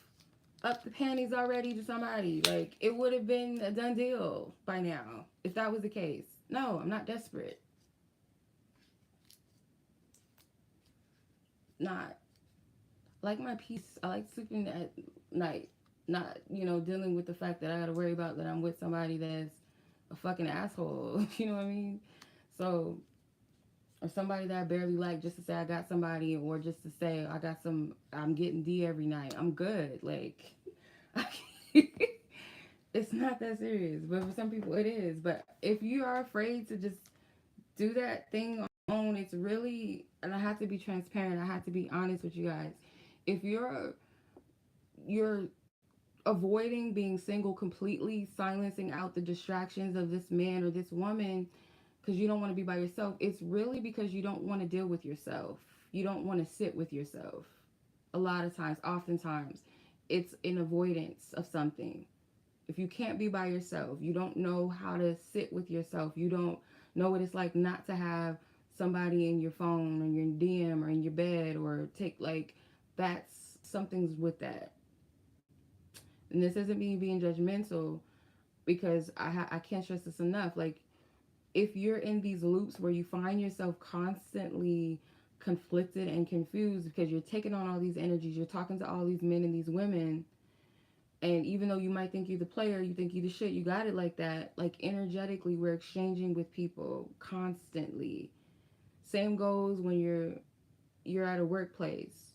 up the panties already to somebody. Like it would have been a done deal by now if that was the case. No, I'm not desperate. Not. I like my peace. I like sleeping at night. Not, dealing with the fact that I gotta worry about that I'm with somebody that's a fucking asshole. You know what I mean? So, or somebody that I barely like just to say I got somebody, or just to say I'm getting D every night. I'm good. Like, it's not that serious. But for some people, it is. But if you are afraid to just do that thing on your own, it's really, and I have to be transparent. I have to be honest with you guys. If you're avoiding being single completely, silencing out the distractions of this man or this woman because you don't want to be by yourself, it's really because you don't want to deal with yourself. You don't want to sit with yourself. A lot of times, oftentimes, it's an avoidance of something. If you can't be by yourself, you don't know how to sit with yourself, you don't know what it's like not to have somebody in your phone or your DM or in your bed, or take like, that's something's with that. And this isn't me being judgmental, because I can't stress this enough. Like, if you're in these loops where you find yourself constantly conflicted and confused because you're taking on all these energies, you're talking to all these men and these women, and even though you might think you're the player, you think you're the shit, you got it like that. Like energetically, we're exchanging with people constantly. Same goes when you're at a workplace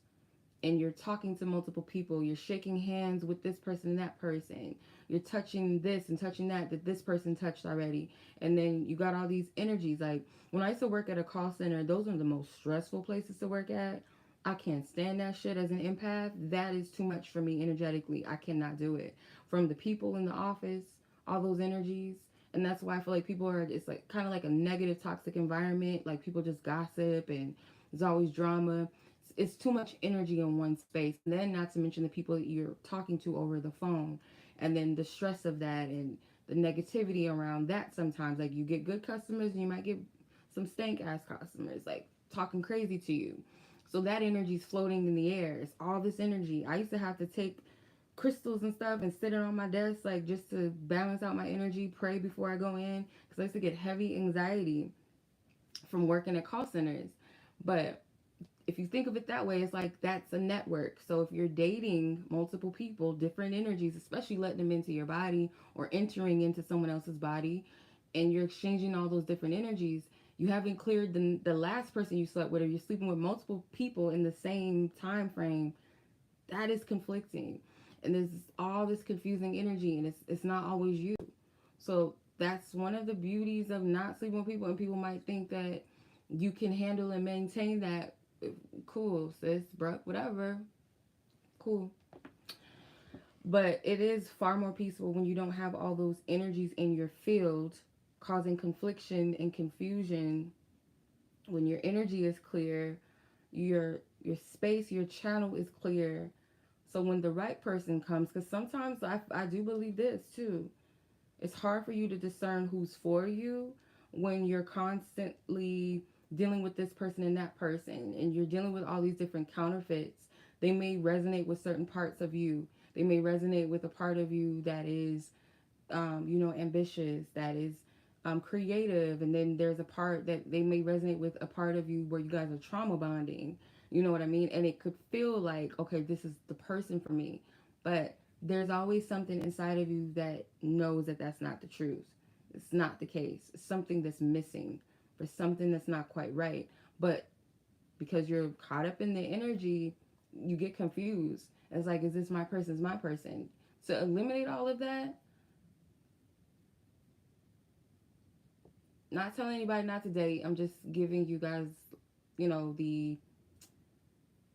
and you're talking to multiple people, you're shaking hands with this person and that person, you're touching this and touching that this person touched already, and then you got all these energies. Like when I used to work at a call center, those are the most stressful places to work at. I can't stand that shit as an empath. That is too much for me energetically. I cannot do it. From the people in the office, all those energies. And that's why I feel like people are, it's like kind of like a negative, toxic environment. Like people just gossip and there's always drama. It's too much energy in one space. And then not to mention the people that you're talking to over the phone. And then the stress of that and the negativity around that sometimes. Like you get good customers and you might get some stank ass customers like talking crazy to you. So that energy is floating in the air. It's all this energy. I used to have to take crystals and stuff and sit it on my desk, like just to balance out my energy, pray before I go in, because I used to get heavy anxiety from working at call centers. But if you think of it that way, it's like that's a network. So if you're dating multiple people, different energies, especially letting them into your body or entering into someone else's body, and you're exchanging all those different energies, You haven't cleared the last person you slept with, or you're sleeping with multiple people in the same time frame. That is conflicting. And there's all this confusing energy, and it's not always you. So that's one of the beauties of not sleeping with people. And people might think that you can handle and maintain that. Cool, sis, bro, whatever. Cool. But it is far more peaceful when you don't have all those energies in your field causing confliction and confusion. When your energy is clear, your space, your channel is clear. So when the right person comes, because sometimes I do believe this too, it's hard for you to discern who's for you when you're constantly dealing with this person and that person, and you're dealing with all these different counterfeits. They may resonate with certain parts of you. They may resonate with a part of you that is, ambitious, that is creative. And then there's a part that they may resonate with, a part of you where you guys are trauma bonding. You know what I mean? And it could feel like, okay, this is the person for me. But there's always something inside of you that knows that that's not the truth. It's not the case. It's something that's missing, for something that's not quite right. But because you're caught up in the energy, you get confused. It's like, is this my person? Is my person? So eliminate all of that. Not telling anybody not to date. I'm just giving you guys, the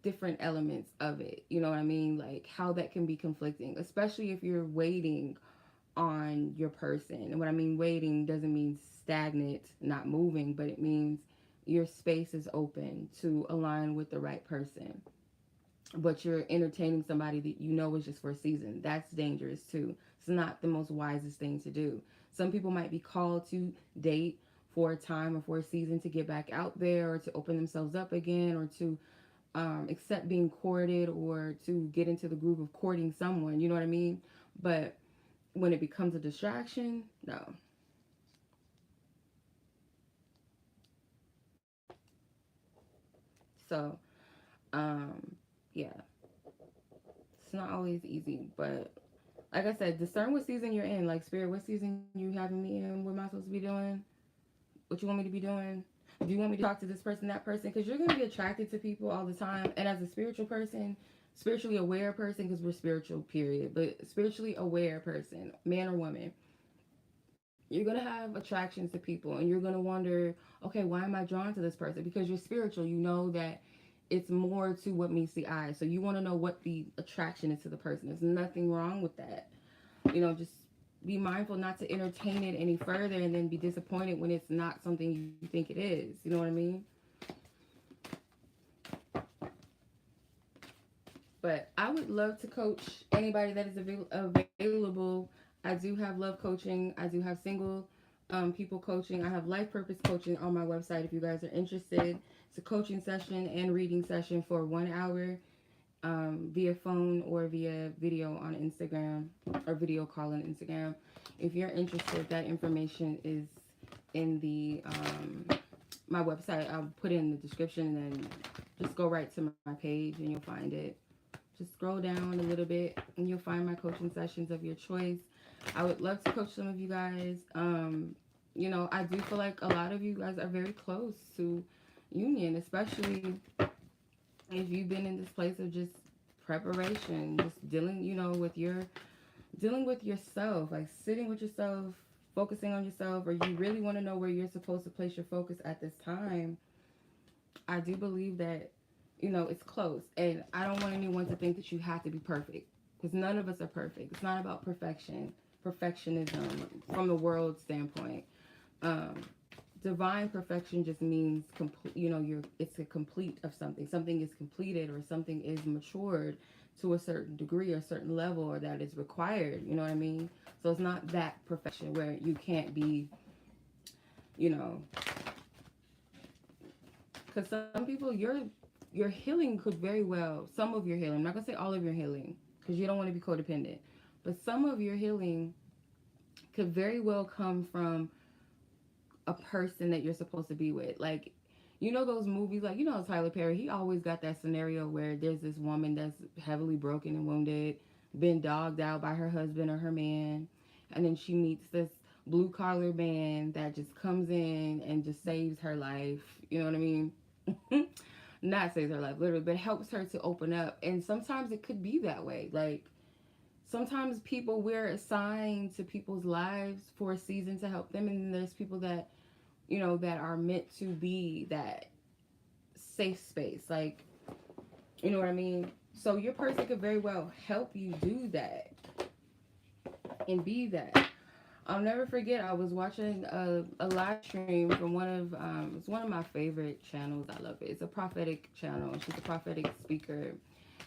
different elements of it. You know what I mean? Like how that can be conflicting, especially if you're waiting on your person. And what I mean waiting doesn't mean stagnant, not moving, but it means your space is open to align with the right person. But you're entertaining somebody that you know is just for a season. That's dangerous too. It's not the most wisest thing to do. Some people might be called to date for a time or for a season to get back out there, or to open themselves up again, or to accept being courted, or to get into the groove of courting someone. You know what I mean? But when it becomes a distraction, no. So, yeah, it's not always easy, but like I said, discern what season you're in. Like, spirit, what season you having me in? What am I supposed to be doing? What you want me to be doing? Do you want me to talk to this person, that person? Because you're going to be attracted to people all the time. And as a spiritual person, spiritually aware person, because we're spiritual, period, but spiritually aware person, man or woman, you're going to have attractions to people, and you're going to wonder, okay, why am I drawn to this person? Because you're spiritual. You know that it's more to what meets the eye. So you want to know what the attraction is to the person. There's nothing wrong with that. Just be mindful not to entertain it any further and then be disappointed when it's not something you think it is. You know what I mean? But I would love to coach anybody that is available. I do have love coaching. I do have single people coaching. I have life purpose coaching on my website if you guys are interested. It's a coaching session and reading session for 1 hour, via phone or via video on Instagram, or video call on Instagram. If you're interested, that information is in the my website. I'll put it in the description, and then just go right to my page and you'll find it. Just scroll down a little bit and you'll find my coaching sessions of your choice. I would love to coach some of you guys. I do feel like a lot of you guys are very close to union, especially if you've been in this place of just preparation, just dealing with yourself, like sitting with yourself, focusing on yourself, or you really want to know where you're supposed to place your focus at this time. I do believe that, it's close. And I don't want anyone to think that you have to be perfect, because none of us are perfect. It's not about perfectionism from the world standpoint. Divine perfection just means complete. It's a complete of something. Something is completed, or something is matured to a certain degree or a certain level, or that is required. You know what I mean? So it's not that perfection where you can't be, because some people, your healing could very well, some of your healing, I'm not gonna say all of your healing, because you don't want to be codependent, but some of your healing could very well come from a person that you're supposed to be with. Like, those movies, like, Tyler Perry, he always got that scenario where there's this woman that's heavily broken and wounded, been dogged out by her husband or her man, and then she meets this blue collar man that just comes in and just saves her life. You know what I mean? Not saves her life, literally, but helps her to open up. And sometimes it could be that way. Like, sometimes people, we're assigned to people's lives for a season to help them. And then there's people that, you know, that are meant to be that safe space. Like, you know what I mean? So your person could very well help you do that and be that. I'll never forget. I was watching a live stream from it's one of my favorite channels. I love it. It's a prophetic channel. She's a prophetic speaker.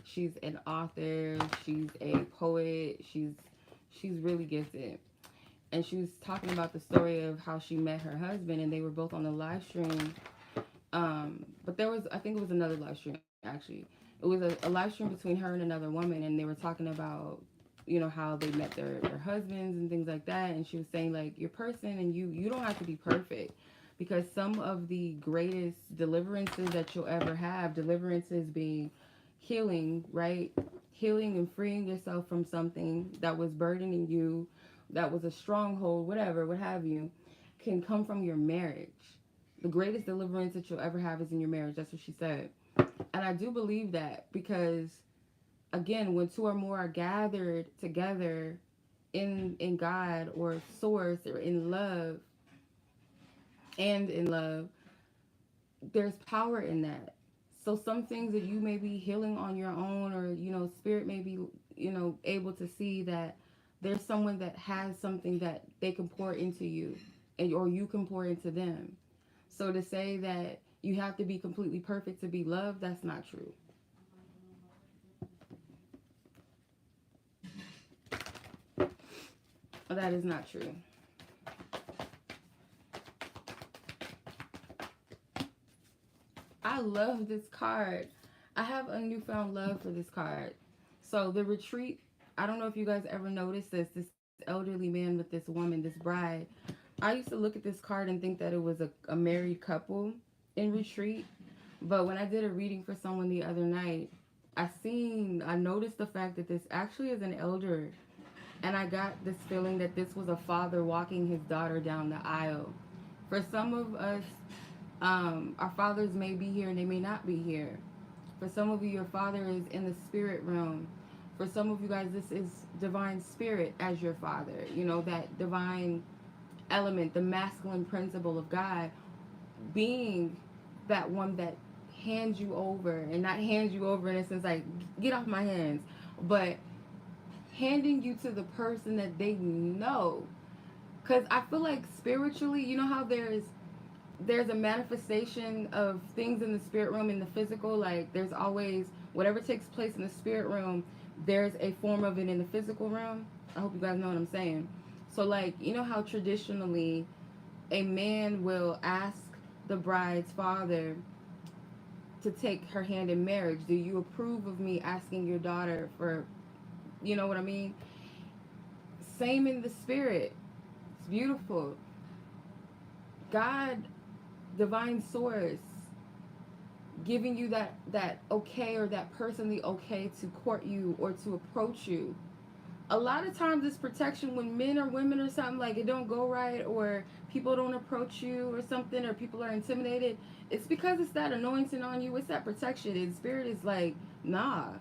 She's an author. She's a poet. She's really gifted. And she was talking about the story of how she met her husband, and they were both on the live stream. But there was, I think it was another live stream actually. It was a live stream between her and another woman, and they were talking about, you know, how they met their husbands and things like that. And she was saying, like, your person and you don't have to be perfect, because some of the greatest deliverances that you'll ever have, deliverances being healing, right? Healing and freeing yourself from something that was burdening you, that was a stronghold, whatever, what have you, can come from your marriage. The greatest deliverance that you'll ever have is in your marriage. That's what she said. And I do believe that, because again, when two or more are gathered together in God or source or in love, there's power in that. So some things that you may be healing on your own, or, you know, spirit may be, you know, able to see that there's someone that has something that they can pour into you, and or you can pour into them. So to say that you have to be completely perfect to be loved, that's not true. That is not true. I love this card. I have a newfound love for this card. So the retreat, I don't know if you guys ever noticed this elderly man with this woman, this bride. I used to look at this card and think that it was a married couple in retreat. But when I did a reading for someone the other night, I noticed the fact that this actually is an elder. And I got this feeling that this was a father walking his daughter down the aisle. For some of us, our fathers may be here and they may not be here. For some of you, your father is in the spirit realm. For some of you guys, this is divine spirit as your father. You know, that divine element, the masculine principle of God, being that one that hands you over, and not hands you over in a sense like, get off my hands, but handing you to the person that they know. Because I feel like spiritually, you know how there's a manifestation of things in the spirit realm, in the physical. Like, there's always whatever takes place in the spirit realm, there's a form of it in the physical realm. I hope you guys know what I'm saying. So, like, you know how traditionally a man will ask the bride's father to take her hand in marriage. Do you approve of me asking your daughter for, you know what I mean? Same in the spirit. It's beautiful. God, divine source, giving you that okay, or that person the okay to court you or to approach you. A lot of times it's protection when men or women or something, like, it don't go right, or people don't approach you or something, or people are intimidated. It's because it's that anointing on you. It's that protection. And spirit is like, nah,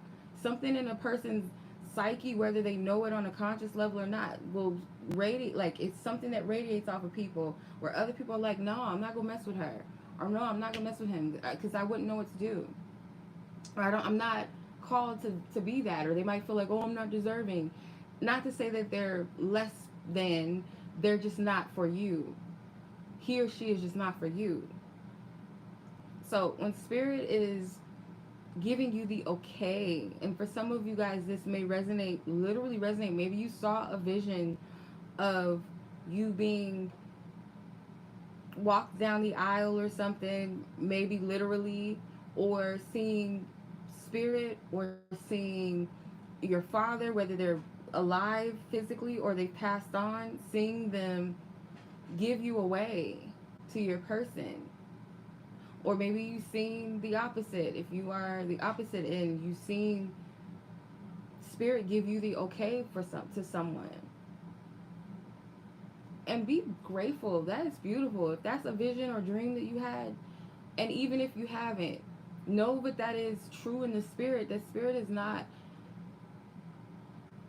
something in a person's psyche, whether they know it on a conscious level or not, will radiate. Like, it's something that radiates off of people, where other people are like, no, I'm not gonna mess with her, or no, I'm not gonna mess with him, because I wouldn't know what to do, or I'm not called to be that. Or they might feel like, oh, I'm not deserving. Not to say that they're less than, they're just not for you. He or she is just not for you. So when spirit is giving you the okay, and for some of you guys this may resonate, literally resonate. Maybe you saw a vision of you being walked down the aisle or something, maybe literally, or seeing spirit, or seeing your father, whether they're alive physically or they've passed on, seeing them give you away to your person. Or maybe you've seen the opposite. If you are the opposite end, you've seen spirit give you the okay for to someone. and be grateful. That is beautiful. If that's a vision or dream that you had, and even if you haven't, know that that is true in the spirit. That spirit is not,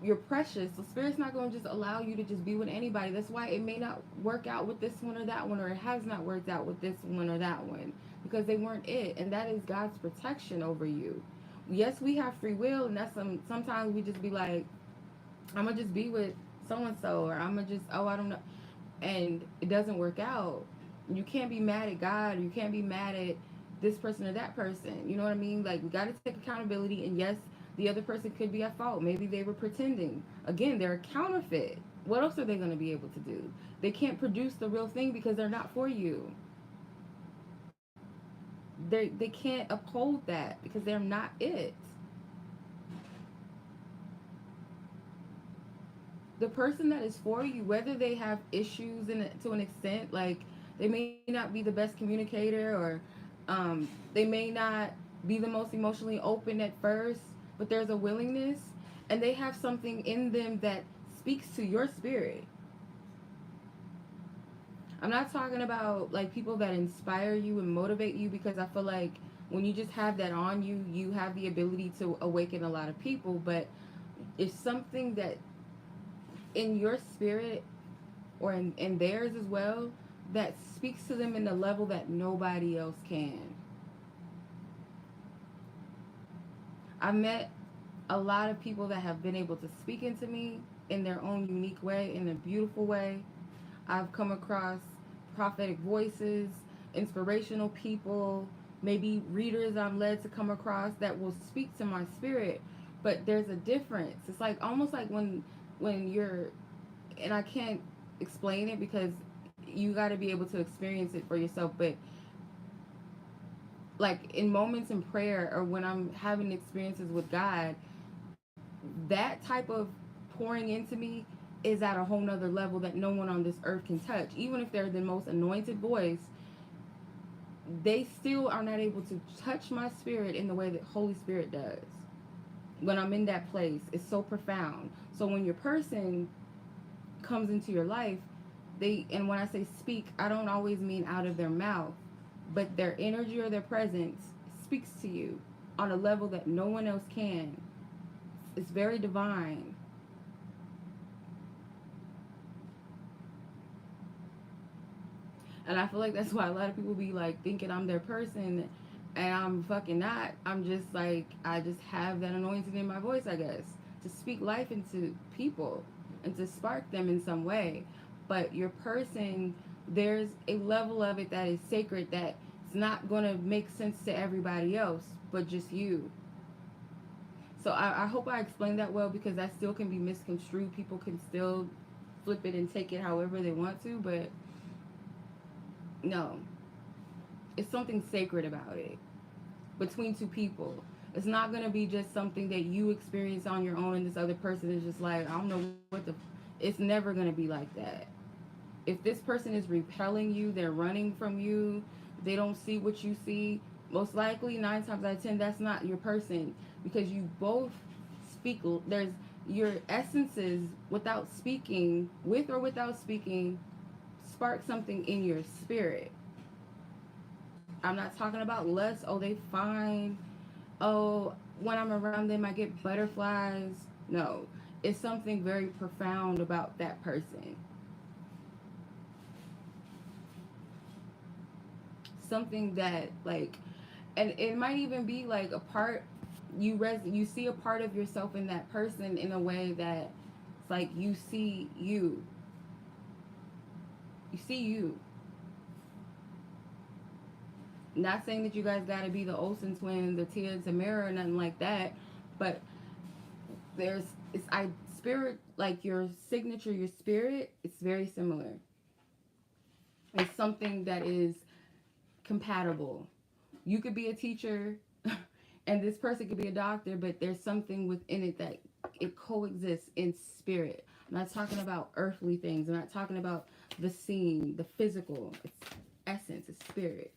you're precious. The spirit's not going to just allow you to just be with anybody. That's why it may not work out with this one or that one, or it has not worked out with this one or that one, because they weren't it. And that is God's protection over you. Yes, we have free will, and that's sometimes we just be like, I'm gonna just be with so and so, or I'm gonna just, oh, I don't know, and it doesn't work out. You can't be mad at God. You can't be mad at this person or that person. You know what I mean? Like, we got to take accountability. And yes, the other person could be at fault. Maybe they were pretending. Again, they're a counterfeit. What else are they going to be able to do? They can't produce the real thing because they're not for you. They can't uphold that because they're not it. The person that is for you, whether they have issues to an extent, like they may not be the best communicator, or they may not be the most emotionally open at first, but there's a willingness, and they have something in them that speaks to your spirit. I'm not talking about like people that inspire you and motivate you, because I feel like when you just have that on you, you have the ability to awaken a lot of people. But it's something that in your spirit, or in theirs as well, that speaks to them in the level that nobody else can. I've met a lot of people that have been able to speak into me in their own unique way, in a beautiful way. I've come across prophetic voices, inspirational people, maybe readers I'm led to come across that will speak to my spirit. But there's a difference. It's like almost like when you're, and I can't explain it because you got to be able to experience it for yourself, but like in moments in prayer, or when I'm having experiences with God, that type of pouring into me is at a whole nother level that no one on this earth can touch. Even if they're the most anointed voice, they still are not able to touch my spirit in the way that Holy Spirit does. When I'm in that place, it's so profound. So when your person comes into your life, and when I say speak, I don't always mean out of their mouth, but their energy or their presence speaks to you on a level that no one else can. It's very divine. And I feel like that's why a lot of people be like thinking I'm their person, and I'm fucking not. I'm just like, I just have that anointing in my voice, I guess, to speak life into people and to spark them in some way. But your person, there's a level of it that is sacred, that it's not going to make sense to everybody else but just you. So I hope I explained that well, because that still can be misconstrued. People can still flip it and take it however they want to, but no, it's something sacred about it between two people. It's not going to be just something that you experience on your own and this other person is just like, I don't know what the, it's never going to be like that. If this person is repelling you, they're running from you, they don't see what you see, most likely 9 times out of 10 that's not your person, because you both speak. There's your essences, without speaking, with or without speaking, spark something in your spirit. I'm not talking about lust. Oh, they fine. Oh, when I'm around them, I get butterflies. No, it's something very profound about that person. Something that, like, and it might even be like a part, you see a part of yourself in that person in a way that it's like you see you. Not saying that you guys got to be the Olsen twins, the Tia and Tamara, or nothing like that, but there's, it's, I spirit, like your signature, your spirit, it's very similar. It's something that is compatible. You could be a teacher and this person could be a doctor, but there's something within it that it coexists in spirit. I'm not talking about earthly things. I'm not talking about the seen, the physical. It's essence, it's spirit.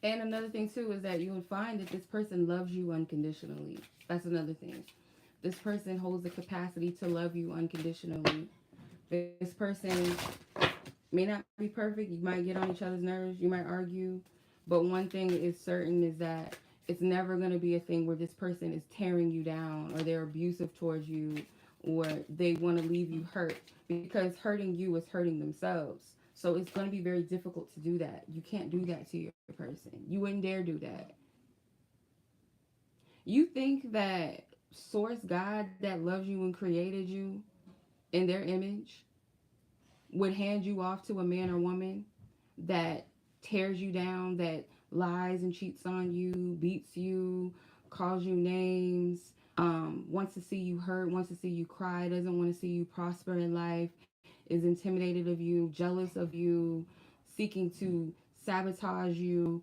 And another thing too is that you would find that this person loves you unconditionally. That's another thing. This person holds the capacity to love you unconditionally. This person may not be perfect. You might get on each other's nerves. You might argue. But one thing is certain is that it's never going to be a thing where this person is tearing you down or they're abusive towards you or they want to leave you hurt, because hurting you is hurting themselves. So it's going to be very difficult to do that. You can't do that to your person. You wouldn't dare do that. You think that source God that loves you and created you in their image would hand you off to a man or woman that tears you down, that lies and cheats on you, beats you, calls you names, wants to see you hurt, wants to see you cry, doesn't want to see you prosper in life, is intimidated of you, jealous of you, seeking to sabotage you,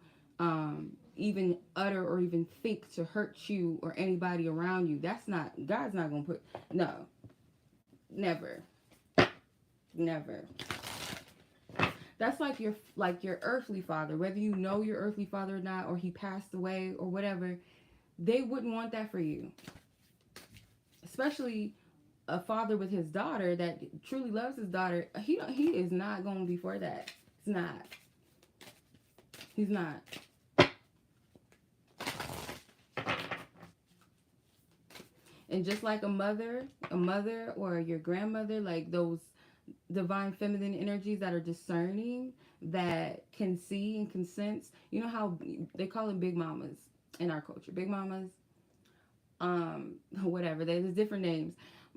even utter or even think to hurt you or anybody around you. That's not, God's not going to put, no, never, never. That's like your earthly father, whether you know your earthly father or not, or he passed away or whatever. They wouldn't want that for you, especially a father with his daughter that truly loves his daughter. He is not going to be for that. He's not. He's not. And just like a mother or your grandmother, like those divine feminine energies that are discerning, that can see and can sense. You know how they call them big mamas in our culture, big mamas, whatever. There's different names.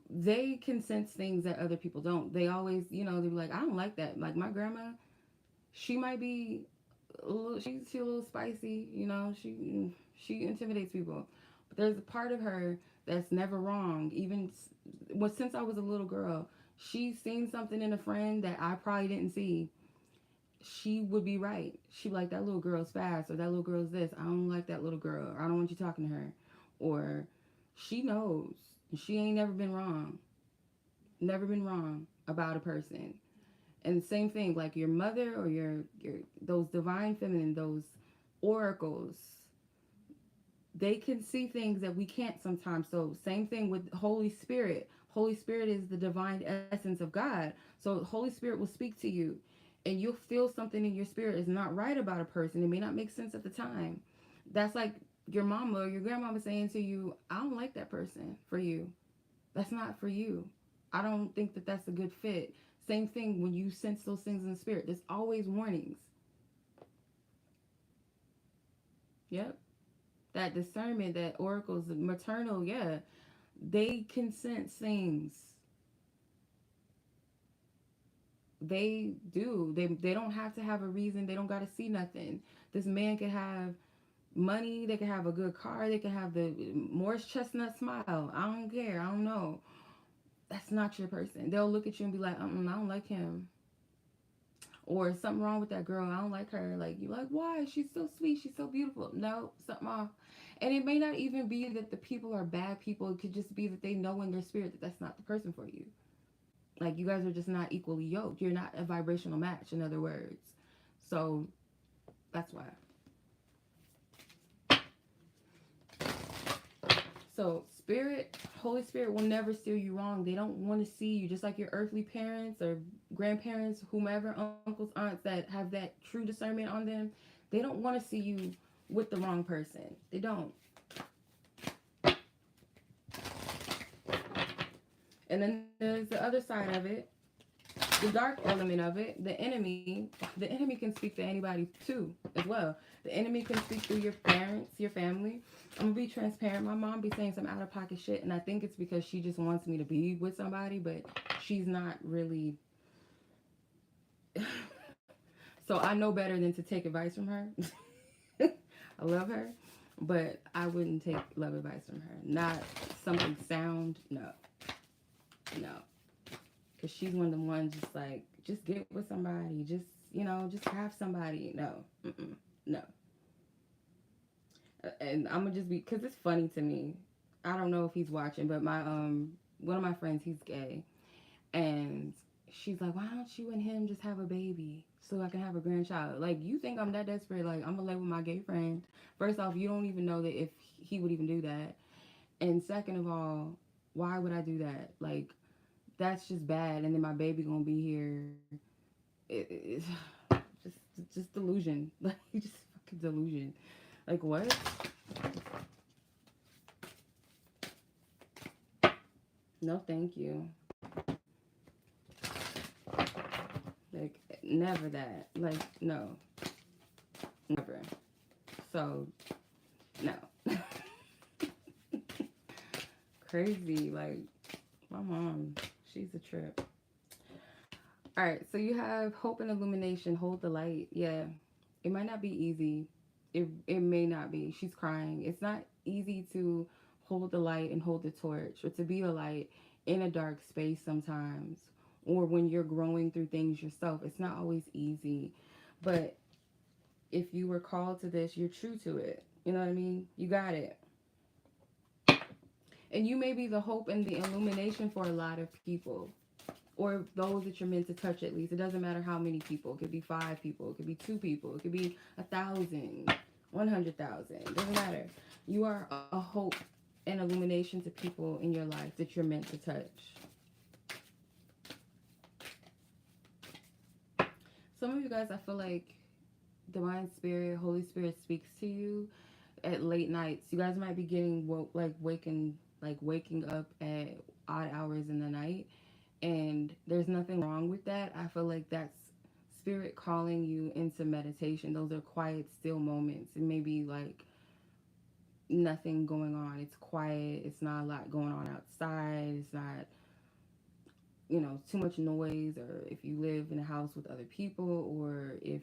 They can sense things that other people don't. They always, they be like, I don't like that. Like my grandma, she might be a little, she's a little spicy. She intimidates people. But there's a part of her that's never wrong. Even since I was a little girl, she's seen something in a friend that I probably didn't see. She would be right. She'd be like, that little girl's fast, or that little girl's this. I don't like that little girl. Or I don't want you talking to her. Or she knows. She ain't never been wrong. Never been wrong about a person. And the same thing, like your mother or your those divine feminine, those oracles, they can see things that we can't sometimes. So same thing with Holy Spirit. Holy Spirit is the divine essence of God. So Holy Spirit will speak to you and you'll feel something in your spirit is not right about a person. It may not make sense at the time. That's like your mama or your grandmama saying to you, I don't like that person for you. That's not for you. I don't think that that's a good fit. Same thing when you sense those things in the spirit. There's always warnings. Yep. That discernment, that oracles, the maternal, yeah. They can sense things. They do. They don't have to have a reason. They don't got to see nothing. This man could have money. They could have a good car. They could have the Morris Chestnut smile. I don't care. I don't know. That's not your person. They'll look at you and be like, I don't like him. Or something wrong with that girl. I don't like her. Like, you're like, why? She's so sweet. She's so beautiful. No, something off. And it may not even be that the people are bad people. It could just be that they know in their spirit that that's not the person for you. Like, you guys are just not equally yoked. You're not a vibrational match, in other words. So, that's why. So, Holy Spirit will never steer you wrong. They don't want to see you, just like your earthly parents or grandparents, whomever, uncles, aunts that have that true discernment on them. They don't want to see you with the wrong person. They don't. And then there's the other side of it, the dark element of it. The enemy can speak to anybody too, as well. The enemy can speak through your parents, your family. I'm gonna be transparent. My mom be saying some out of pocket shit, and I think it's because she just wants me to be with somebody, but she's not really. So I know better than to take advice from her. I love her, but I wouldn't take love advice from her. Not something sound. No. Because she's one of the ones just like, just get with somebody. Just have somebody. No. No. And I'm going to just be, because it's funny to me. I don't know if he's watching, but my one of my friends, he's gay. And she's like, why don't you and him just have a baby? so I can have a grandchild. Like, you think I'm that desperate? Like, I'm gonna live with my gay friend. First off, you don't even know that if he would even do that. And second of all, why would I do that? Like, that's just bad. And then my baby gonna be here. It's just delusion. Like, just fucking delusion. Like, what? No, thank you. Like, never that. Like, no, never. So, no. Crazy. Like, my mom, she's a trip. All right, so you have hope and illumination. Hold the light. Yeah, it might not be easy. It may not be. She's crying. It's not easy to hold the light and hold the torch, or to be a light in a dark space sometimes, or when you're growing through things yourself. It's not always easy, but if you were called to this, you're true to it. You know what I mean? You got it. And you may be the hope and the illumination for a lot of people, or those that you're meant to touch. At least it doesn't matter how many people. It could be 5 people, it could be 2 people, it could be 1,000, 100,000. It doesn't matter. You are a hope and illumination to people in your life that you're meant to touch. Some of you guys, I feel like divine spirit, Holy Spirit speaks to you at late nights. You guys might be getting waking up at odd hours in the night, and there's nothing wrong with that. I feel like that's spirit calling you into meditation. Those are quiet, still moments. It may be like nothing going on. It's quiet. It's not a lot going on outside. It's not, too much noise, or if you live in a house with other people, or if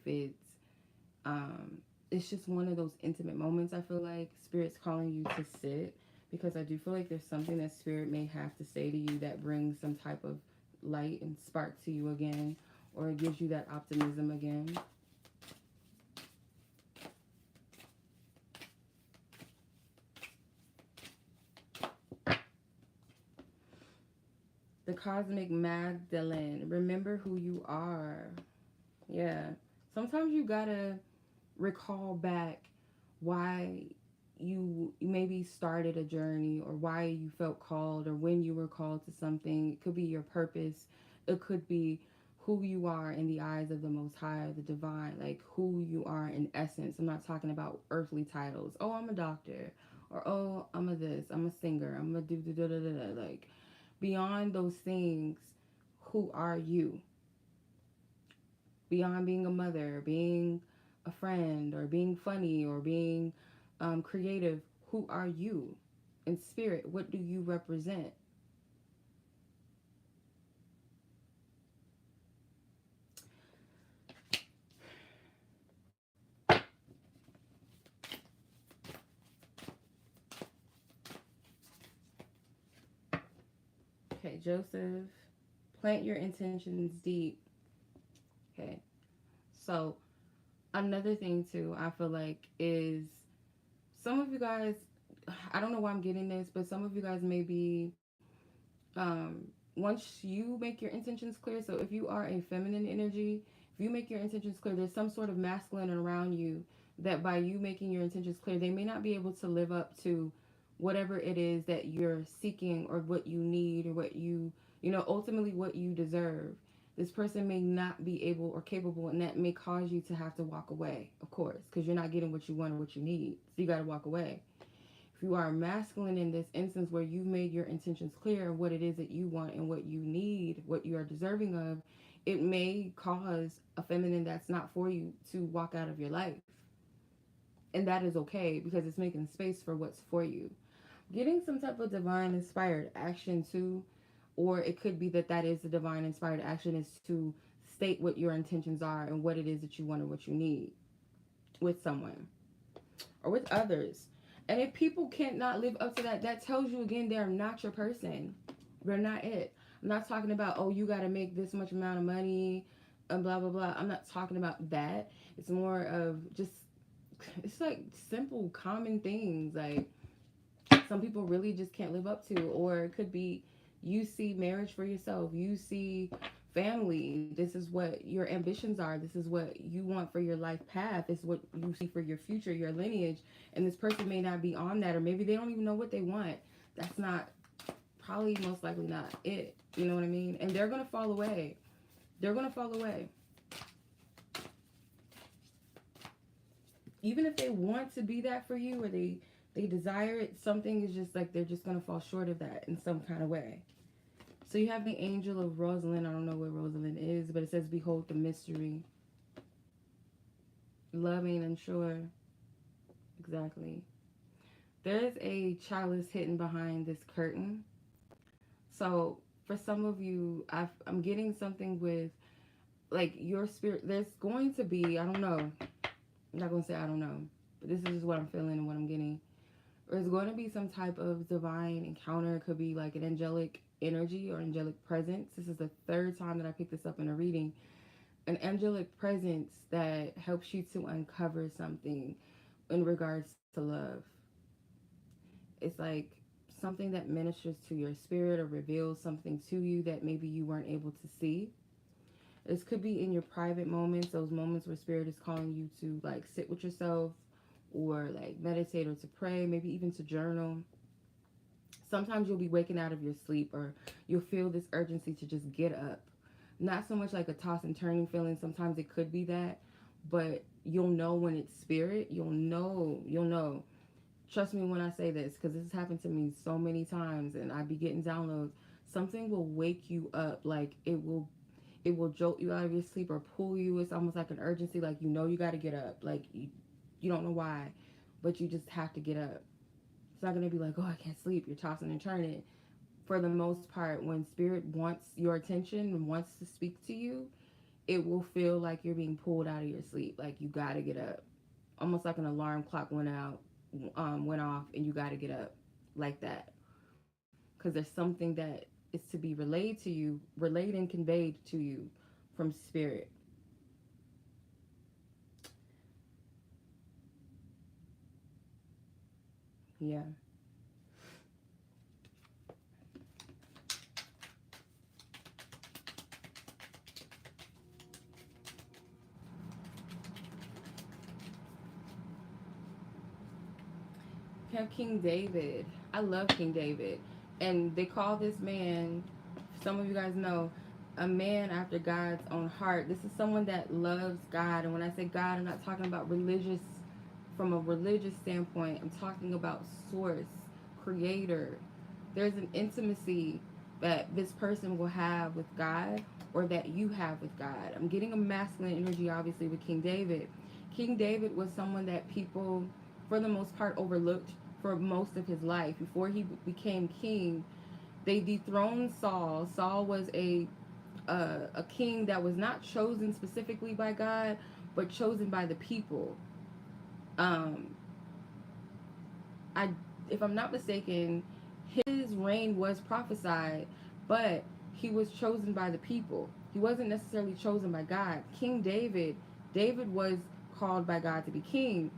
um it's just one of those intimate moments. I feel like spirit's calling you to sit, because I do feel like there's something that spirit may have to say to you that brings some type of light and spark to you again, or it gives you that optimism again. The Cosmic Magdalene. Remember who you are. Yeah. Sometimes you gotta recall back why you maybe started a journey, or why you felt called, or when you were called to something. It could be your purpose. It could be who you are in the eyes of the Most High, the divine, like who you are in essence. I'm not talking about earthly titles. Oh, I'm a doctor, or oh, I'm a this, I'm a singer, I'm a do da da da da. Like, beyond those things, who are you? Beyond being a mother, being a friend, or being funny, or being creative, who are you in spirit? What do you represent? Okay, Joseph, plant your intentions deep. Okay, so another thing too, I feel like, is some of you guys, I don't know why I'm getting this, but some of you guys may be, once you make your intentions clear, so if you are a feminine energy, if you make your intentions clear, there's some sort of masculine around you that by you making your intentions clear, they may not be able to live up to whatever it is that you're seeking, or what you need, or what ultimately what you deserve. This person may not be able or capable, and that may cause you to have to walk away, of course, because you're not getting what you want or what you need. So you got to walk away. If you are masculine in this instance, where you've made your intentions clear of what it is that you want and what you need, what you are deserving of, it may cause a feminine that's not for you to walk out of your life. And that is okay, because it's making space for what's for you. Getting some type of divine inspired action too, or it could be that that is the divine inspired action, is to state what your intentions are and what it is that you want or what you need with someone or with others. And if people can't not live up to that, that tells you again they're not your person. They're not it. I'm not talking about, oh, you got to make this much amount of money and blah blah blah. I'm not talking about that. It's more of just, it's like simple common things, like some people really just can't live up to. Or it could be, you see marriage for yourself, you see family. This is what your ambitions are. This is what you want for your life path. This is what you see for your future, your lineage. And this person may not be on that, or maybe they don't even know what they want. That's not, probably most likely not it. You know what I mean? And they're going to fall away. They're going to fall away. Even if they want to be that for you, or they desire it, something is just like they're just going to fall short of that in some kind of way. So you have the Angel of Rosalind. I don't know where Rosalind is, but it says, behold the mystery. Love ain't unsure. Exactly. There's a chalice hidden behind this curtain. So for some of you, I'm getting something with, like, your spirit. There's going to be, I don't know. I'm not going to say I don't know. But this is just what I'm feeling and what I'm getting. There's going to be some type of divine encounter. It could be like an angelic energy or angelic presence. This is the third time that I picked this up in a reading. An angelic presence that helps you to uncover something in regards to love. It's like something that ministers to your spirit or reveals something to you that maybe you weren't able to see. This could be in your private moments, those moments where spirit is calling you to like sit with yourself, or like meditate, or to pray, maybe even to journal. Sometimes you'll be waking out of your sleep, or you'll feel this urgency to just get up. Not so much like a toss and turning feeling. Sometimes it could be that, but you'll know when it's spirit. You'll know. Trust me when I say this, because this has happened to me so many times, and I be getting downloads. Something will wake you up. Like it will jolt you out of your sleep or pull you. It's almost like an urgency. Like, you got to get up. Like, you don't know why, but you just have to get up. It's not going to be like, oh, I can't sleep. You're tossing and turning. For the most part, when spirit wants your attention and wants to speak to you, it will feel like you're being pulled out of your sleep. Like, you got to get up. Almost like an alarm clock went off, and you got to get up like that. Because there's something that is to be relayed and conveyed to you from spirit. Yeah. We have King David. I love King David. And they call this man, some of you guys know, a man after God's own heart. This is someone that loves God. And when I say God, I'm not talking about religious, from a religious standpoint. I'm talking about source, creator. There's an intimacy that this person will have with God, or that you have with God. I'm getting a masculine energy, obviously, with King David. King David was someone that people, for the most part, overlooked for most of his life. Before he became king, they dethroned Saul. Saul was a king that was not chosen specifically by God, but chosen by the people. Um, I, if I'm not mistaken, his reign was prophesied, but he was chosen by the people. He wasn't necessarily chosen by God. David was called by God to be king,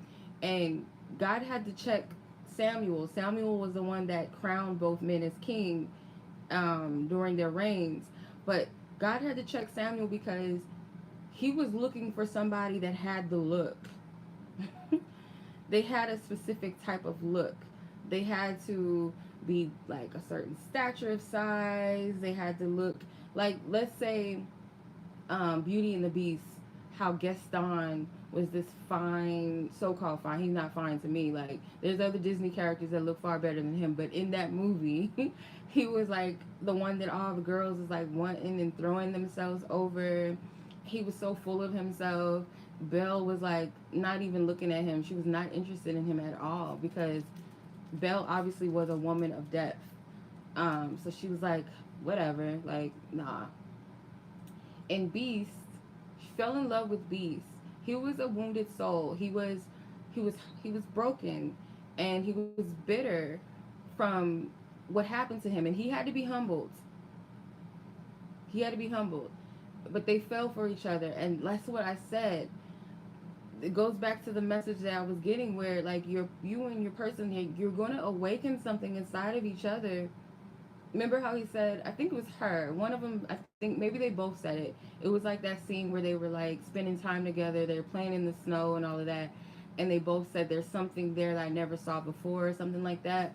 and God had to check Samuel. Samuel was the one that crowned both men as king during their reigns, but God had to check Samuel because he was looking for somebody that had the look. They had a specific type of look. They had to be like a certain stature of size. They had to look like, let's say, Beauty and the Beast, how Gaston was this fine, so-called fine. He's not fine to me. Like, there's other Disney characters that look far better than him, but in that movie, he was like the one that all the girls is like wanting and throwing themselves over. He was so full of himself. Belle was like not even looking at him. She was not interested in him at all, because Belle obviously was a woman of depth. So she was like, whatever, like, nah. And Beast, she fell in love with Beast. He was a wounded soul. He was broken, and he was bitter from what happened to him, and he had to be humbled. He had to be humbled. But they fell for each other, and that's what I said. It goes back to the message that I was getting, where like you and your person, you're going to awaken something inside of each other. Remember how he said, I think it was her, one of them, I think think maybe they both said it. It was like that scene where they were like spending time together, they were playing in the snow and all of that, and they both said there's something there that I never saw before, or something like that.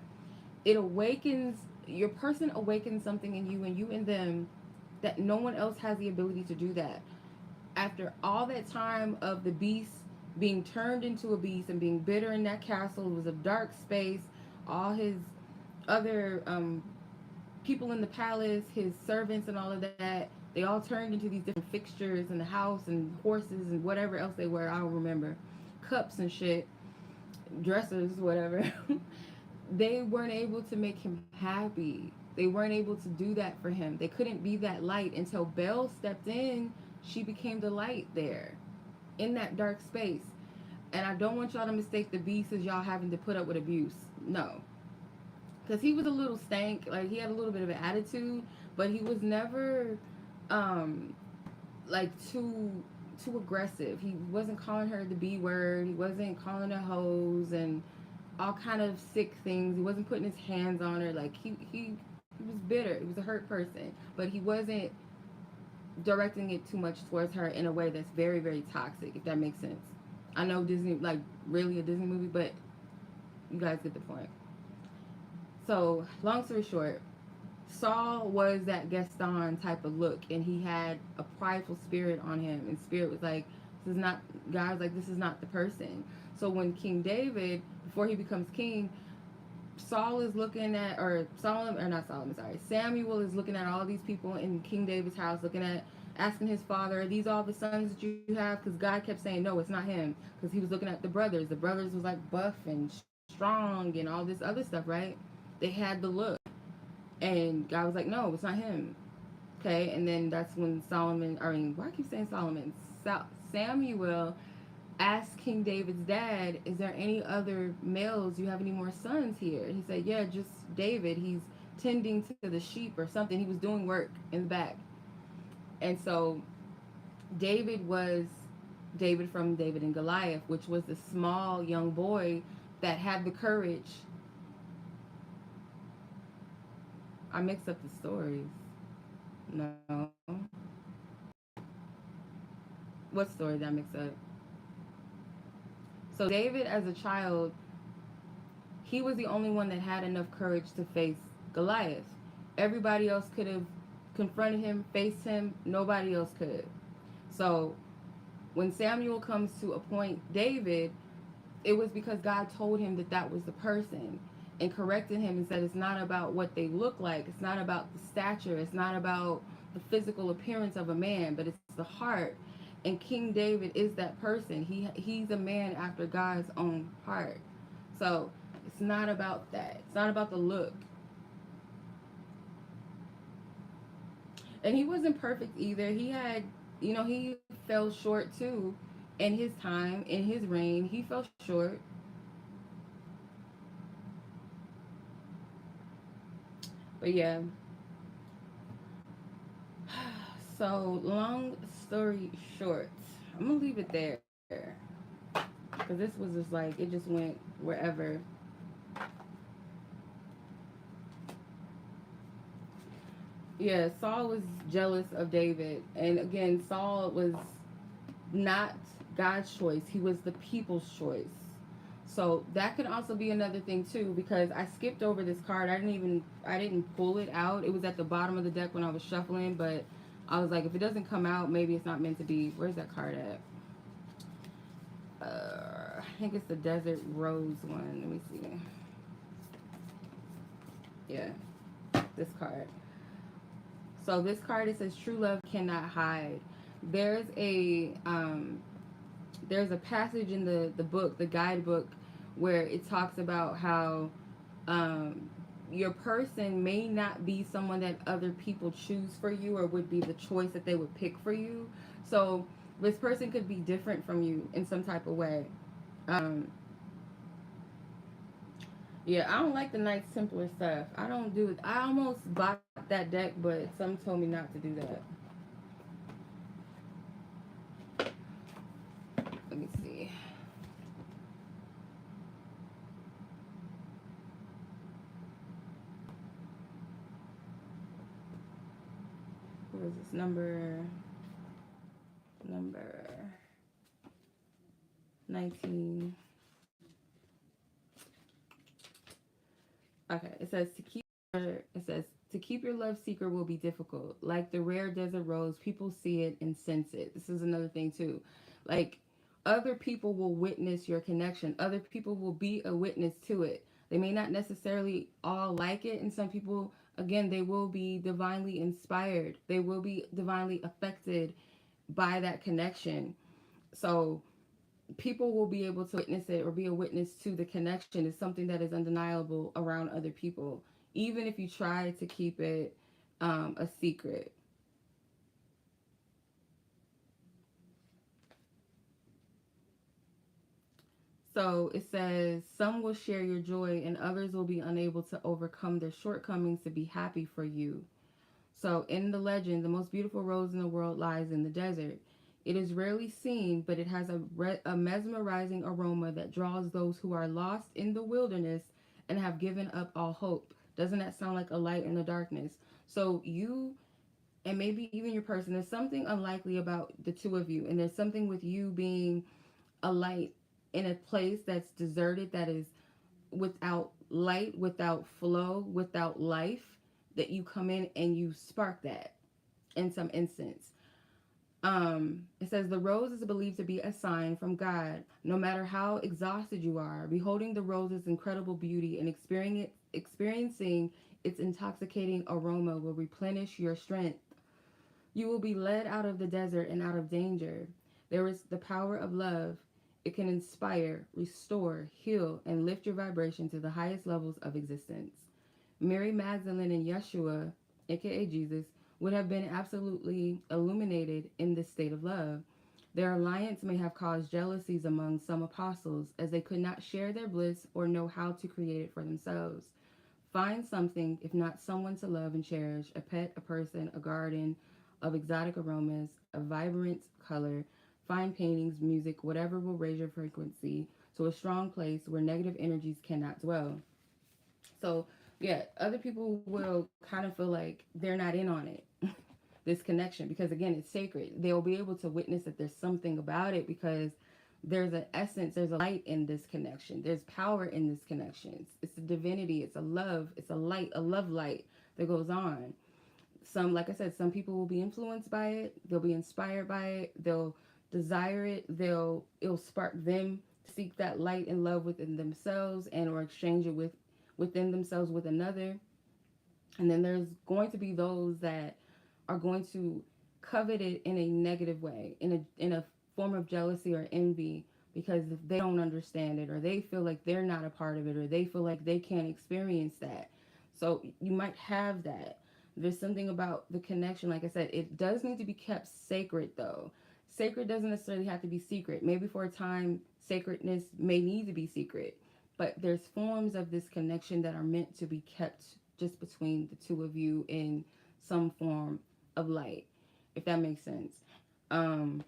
It awakens, your person awakens something in you and you in them that no one else has the ability to do that. After all that time of the beast being turned into a beast and being bitter in that castle, it was a dark space. All his other people in the palace, his servants and all of that, they all turned into these different fixtures in the house and horses and whatever else they were. I don't remember. Cups and shit, dressers, whatever. They weren't able to make him happy. They weren't able to do that for him. They couldn't be that light until Belle stepped in. She became the light there in that dark space. And I don't want y'all to mistake the beast as y'all having to put up with abuse. No. Because he was a little stank. Like, he had a little bit of an attitude, but he was never, like, too aggressive. He wasn't calling her the B word. He wasn't calling her hoes and all kind of sick things. He wasn't putting his hands on her. Like, he was bitter. He was a hurt person. But he wasn't directing it too much towards her in a way that's very, very toxic, if that makes sense. I know Disney, like, really a Disney movie, but you guys get the point. So, long story short, Saul was that Gaston type of look, and he had a prideful spirit on him, and spirit was like, this is not, God was like, this is not the person. So when King David, before he becomes king, Saul is looking at, or Solomon, or not Solomon, sorry, Samuel is looking at all these people in King David's house, looking at, asking his father, are these all the sons that you have? Because God kept saying, no, it's not him. Because he was looking at the brothers. The brothers was like buff and strong and all this other stuff, right? They had the look. And God was like, no, it's not him. Okay, and then that's when Solomon, I mean, why I keep saying Solomon? Samuel asked King David's dad, is there any other males? You have any more sons here? And he said, yeah, just David. He's tending to the sheep or something. He was doing work in the back. And so David was David from David and Goliath, which was the small young boy that had the courage. I mixed up the stories. No. What story did I mix up? So David as a child, he was the only one that had enough courage to face Goliath. Everybody else could have confronted him, faced him. Nobody else could. So when Samuel comes to appoint David, it was because God told him that that was the person, and corrected him and said it's not about what they look like. It's not about the stature. It's not about the physical appearance of a man, but it's the heart. And King David is that person. He's a man after God's own heart. So it's not about that. It's not about the look. And he wasn't perfect either. He had, he fell short too in his time, in his reign. He fell short. But yeah. So, long story short, I'm going to leave it there. Because this was just like, it just went wherever. Yeah, Saul was jealous of David. And again, Saul was not God's choice. He was the people's choice. So that could also be another thing too, because I skipped over this card. I didn't pull it out. It was at the bottom of the deck when I was shuffling, but I was like, if it doesn't come out, maybe it's not meant to be. Where's that card at? I think it's the Desert Rose one. Let me see. Yeah, this card. So this card, it says true love cannot hide. There's a passage in the book, the guidebook, where it talks about how your person may not be someone that other people choose for you or would be the choice that they would pick for you. So this person could be different from you in some type of way. Yeah, I don't like the Knights Templar stuff. I don't do it. I almost bought that deck, but some told me not to do that. Let me see. Where is this number 19? Okay, it says to keep your love secret will be difficult. Like the rare desert rose, people see it and sense it. This is another thing too. Like other people will witness your connection. Other people will be a witness to it. They may not necessarily all like it, and some people, again, they will be divinely inspired. They will be divinely affected by that connection. So people will be able to witness it or be a witness to the connection. Is something that is undeniable around other people, even if you try to keep it a secret. So it says, some will share your joy and others will be unable to overcome their shortcomings to be happy for you. So in the legend, the most beautiful rose in the world lies in the desert. It is rarely seen, but it has a mesmerizing aroma that draws those who are lost in the wilderness and have given up all hope. Doesn't that sound like a light in the darkness? So you, and maybe even your person, there's something unlikely about the two of you, and there's something with you being a light in a place that's deserted, that is without light, without flow, without life, that you come in and you spark that in some instance. It says the rose is believed to be a sign from God. No matter how exhausted you are, beholding the rose's incredible beauty and experiencing its intoxicating aroma will replenish your strength. You will be led out of the desert and out of danger. There is the power of love. It can inspire, restore, heal, and lift your vibration to the highest levels of existence. Mary Magdalene and Yeshua, aka Jesus, would have been absolutely illuminated in this state of love. Their alliance may have caused jealousies among some apostles, as they could not share their bliss or know how to create it for themselves. Find something, if not someone to love and cherish, a pet, a person, a garden of exotic aromas, a vibrant color, fine paintings, music, whatever will raise your frequency to a strong place where negative energies cannot dwell. So, yeah, other people will kind of feel like they're not in on it, this connection, because again, it's sacred. They'll be able to witness that there's something about it because there's an essence, there's a light in this connection, there's power in this connection. It's a divinity, it's a love, it's a light, a love light that goes on. Some, like I said, some people will be influenced by it, they'll be inspired by it, they'll desire it, it'll spark them to seek that light and love within themselves and or exchange it within themselves with another. And then there's going to be those that are going to covet it in a negative way, in a form of jealousy or envy, because they don't understand it or they feel like they're not a part of it or they feel like they can't experience that. So you might have that. There's something about the connection, like I said, it does need to be kept sacred though. Sacred doesn't necessarily have to be secret. Maybe for a time, sacredness may need to be secret, but there's forms of this connection that are meant to be kept just between the two of you in some form of light, if that makes sense. Um,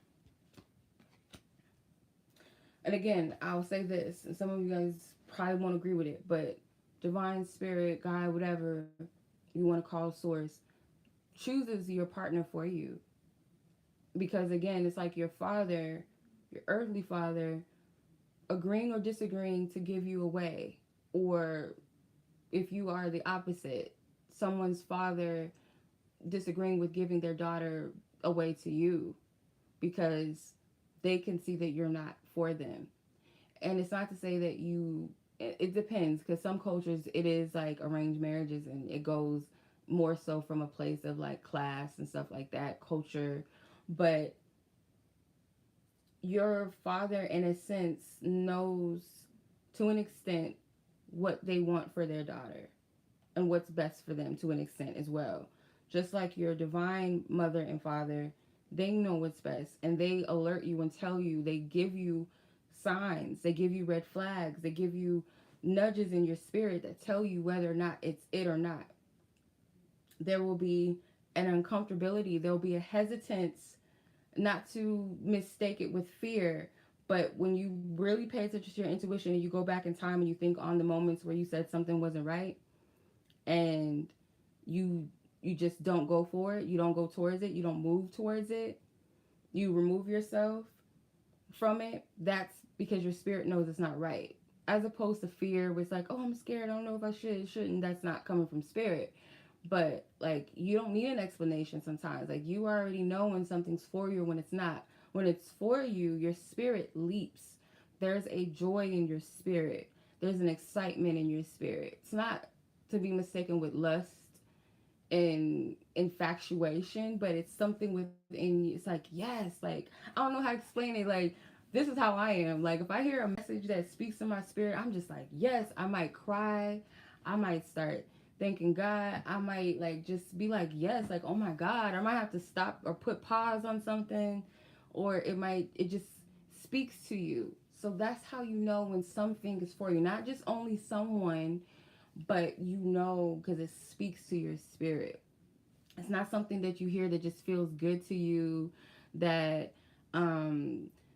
and again, I'll say this, and some of you guys probably won't agree with it, but divine spirit, God, whatever you want to call source, chooses your partner for you. Because again, it's like your father, your earthly father, agreeing or disagreeing to give you away. Or if you are the opposite, someone's father disagreeing with giving their daughter away to you because they can see that you're not for them. And it's not to say that it depends, because some cultures it is like arranged marriages and it goes more so from a place of like class and stuff like that, culture. But your father, in a sense, knows to an extent what they want for their daughter and what's best for them to an extent as well. Just like your divine mother and father, they know what's best and they alert you and tell you, they give you signs, they give you red flags, they give you nudges in your spirit that tell you whether or not it's it or not. There will be an uncomfortability, there will be a hesitance, not to mistake it with fear. But when you really pay attention to your intuition and you go back in time and you think on the moments where you said something wasn't right and you you just don't go for it. You don't go towards it. You don't move towards it. You remove yourself from it. That's because your spirit knows it's not right. As opposed to fear, where it's like, oh, I'm scared. I don't know if I should, shouldn't. That's not coming from spirit. But like, you don't need an explanation sometimes. Like, you already know when something's for you or when it's not. When it's for you, your spirit leaps. There's a joy in your spirit. There's an excitement in your spirit. It's not to be mistaken with lust and infatuation, but it's something within you. It's like, yes, like, I don't know how to explain it. Like, this is how I am. Like, if I hear a message that speaks to my spirit, I'm just like, yes. I might cry. I might start thanking God. I might like just be like, yes, like, oh my God. I might have to stop or put pause on something, or it just speaks to you. So that's how you know when something is for you. Not just only someone, but you know because it speaks to your spirit. It's not something that you hear that just feels good to you, that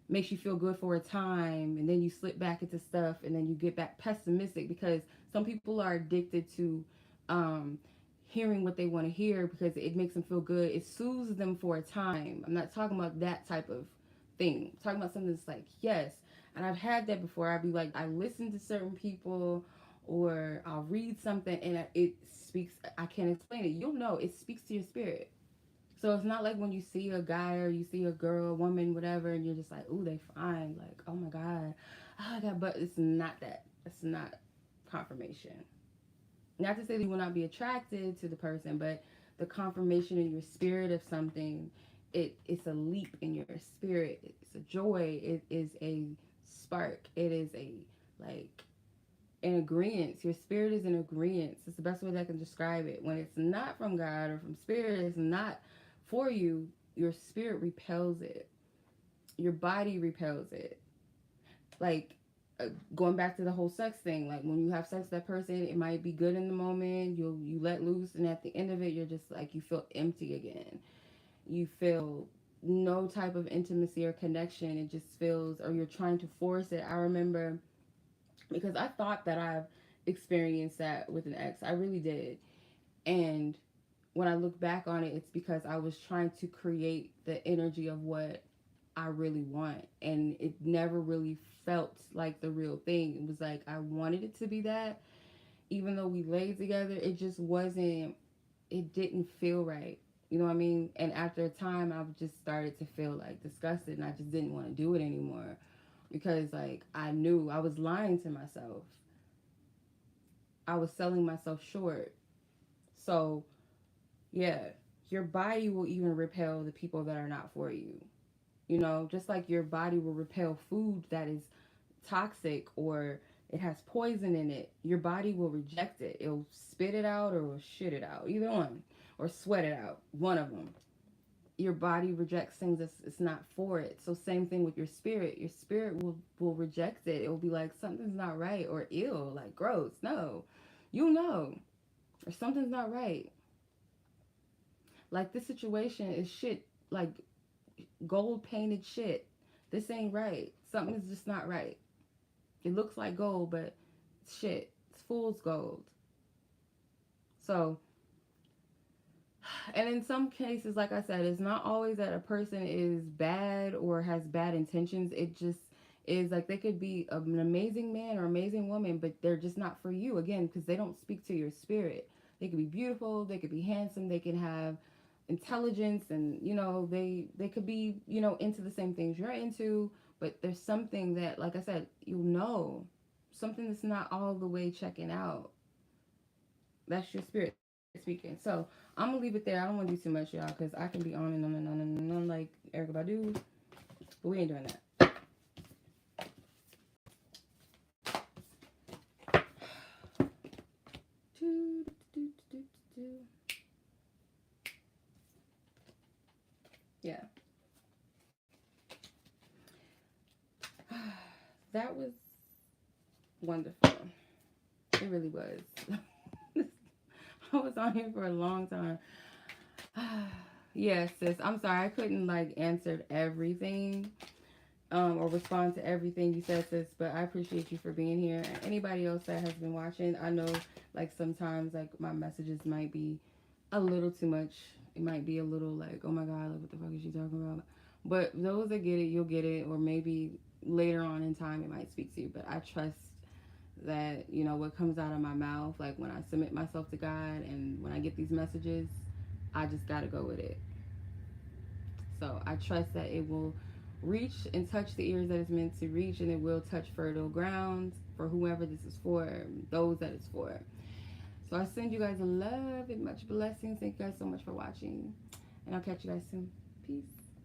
makes you feel good for a time, and then you slip back into stuff, and then you get back pessimistic, because some people are addicted to um, hearing what they want to hear because it makes them feel good. It soothes them for a time. I'm not talking about that type of thing. I'm talking about something that's like, yes. And I've had that before. I'd be like, I listen to certain people, or I'll read something and it speaks. I can't explain it. You'll know it speaks to your spirit. So it's not like when you see a guy or you see a girl, a woman, whatever, and you're just like, ooh, they fine. Like, oh my God. Oh my God. But it's not that. It's not confirmation. Not to say that you will not be attracted to the person, but the confirmation in your spirit of something, it's a leap in your spirit. It's a joy. It is a spark. It is a, like, in agreement. Your spirit is in agreement. It's the best way that I can describe it. When it's not from God or from spirit, it's not for you, your spirit repels it. Your body repels it. Like, going back to the whole sex thing, like when you have sex with that person, it might be good in the moment. You let loose, and at the end of it, you're just like, you feel empty again. You feel no type of intimacy or connection. It just feels, or you're trying to force it. I remember, because I thought that I've experienced that with an ex. I really did. And when I look back on it, it's because I was trying to create the energy of what I really want. And it never really felt like the real thing. It was like I wanted it to be that. Even though we laid together, it just wasn't, it didn't feel right. You know what I mean? And after a time, I've just started to feel like disgusted, and I just didn't want to do it anymore, because like I knew I was lying to myself. I was selling myself short. So, yeah, your body will even repel the people that are not for you. You know, just like your body will repel food that is toxic or it has poison in it, your body will reject it. It'll spit it out or it'll shit it out. Either one. Or sweat it out. One of them. Your body rejects things that's it's not for it. So same thing with your spirit. Your spirit will reject it. It will be like, something's not right, or ill, like gross. No. You know. Or something's not right. Like, this situation is shit, like gold painted shit. This ain't right. Something's just not right. It looks like gold, but it's shit. It's fool's gold. So, and in some cases, like I said, it's not always that a person is bad or has bad intentions. It just is like, they could be an amazing man or amazing woman, but they're just not for you, again, because they don't speak to your spirit. They could be beautiful, they could be handsome, they can have intelligence, and you know, they could be, you know, into the same things you're into, but there's something that, like I said, you know, something that's not all the way checking out. That's your spirit speaking. So I'm gonna leave it there. I don't want to do too much, y'all, because I can be on and on and on and on like Erica Badu, but we ain't doing that. Yeah. That was wonderful. It really was. I was on here for a long time. Yes, sis. I'm sorry I couldn't like answer everything or respond to everything you said, sis, but I appreciate you for being here. And anybody else that has been watching, I know like sometimes like my messages might be a little too much. It might be a little like, oh my God, like what the fuck is she talking about? But those that get it, you'll get it, or maybe later on in time it might speak to you. But I trust that, you know, what comes out of my mouth, like when I submit myself to God and when I get these messages, I just gotta go with it. So I trust that it will reach and touch the ears that it's meant to reach, and it will touch fertile ground for whoever this is for, those that it's for. So I send you guys love and much blessings. Thank you guys so much for watching. And I'll catch you guys soon. Peace.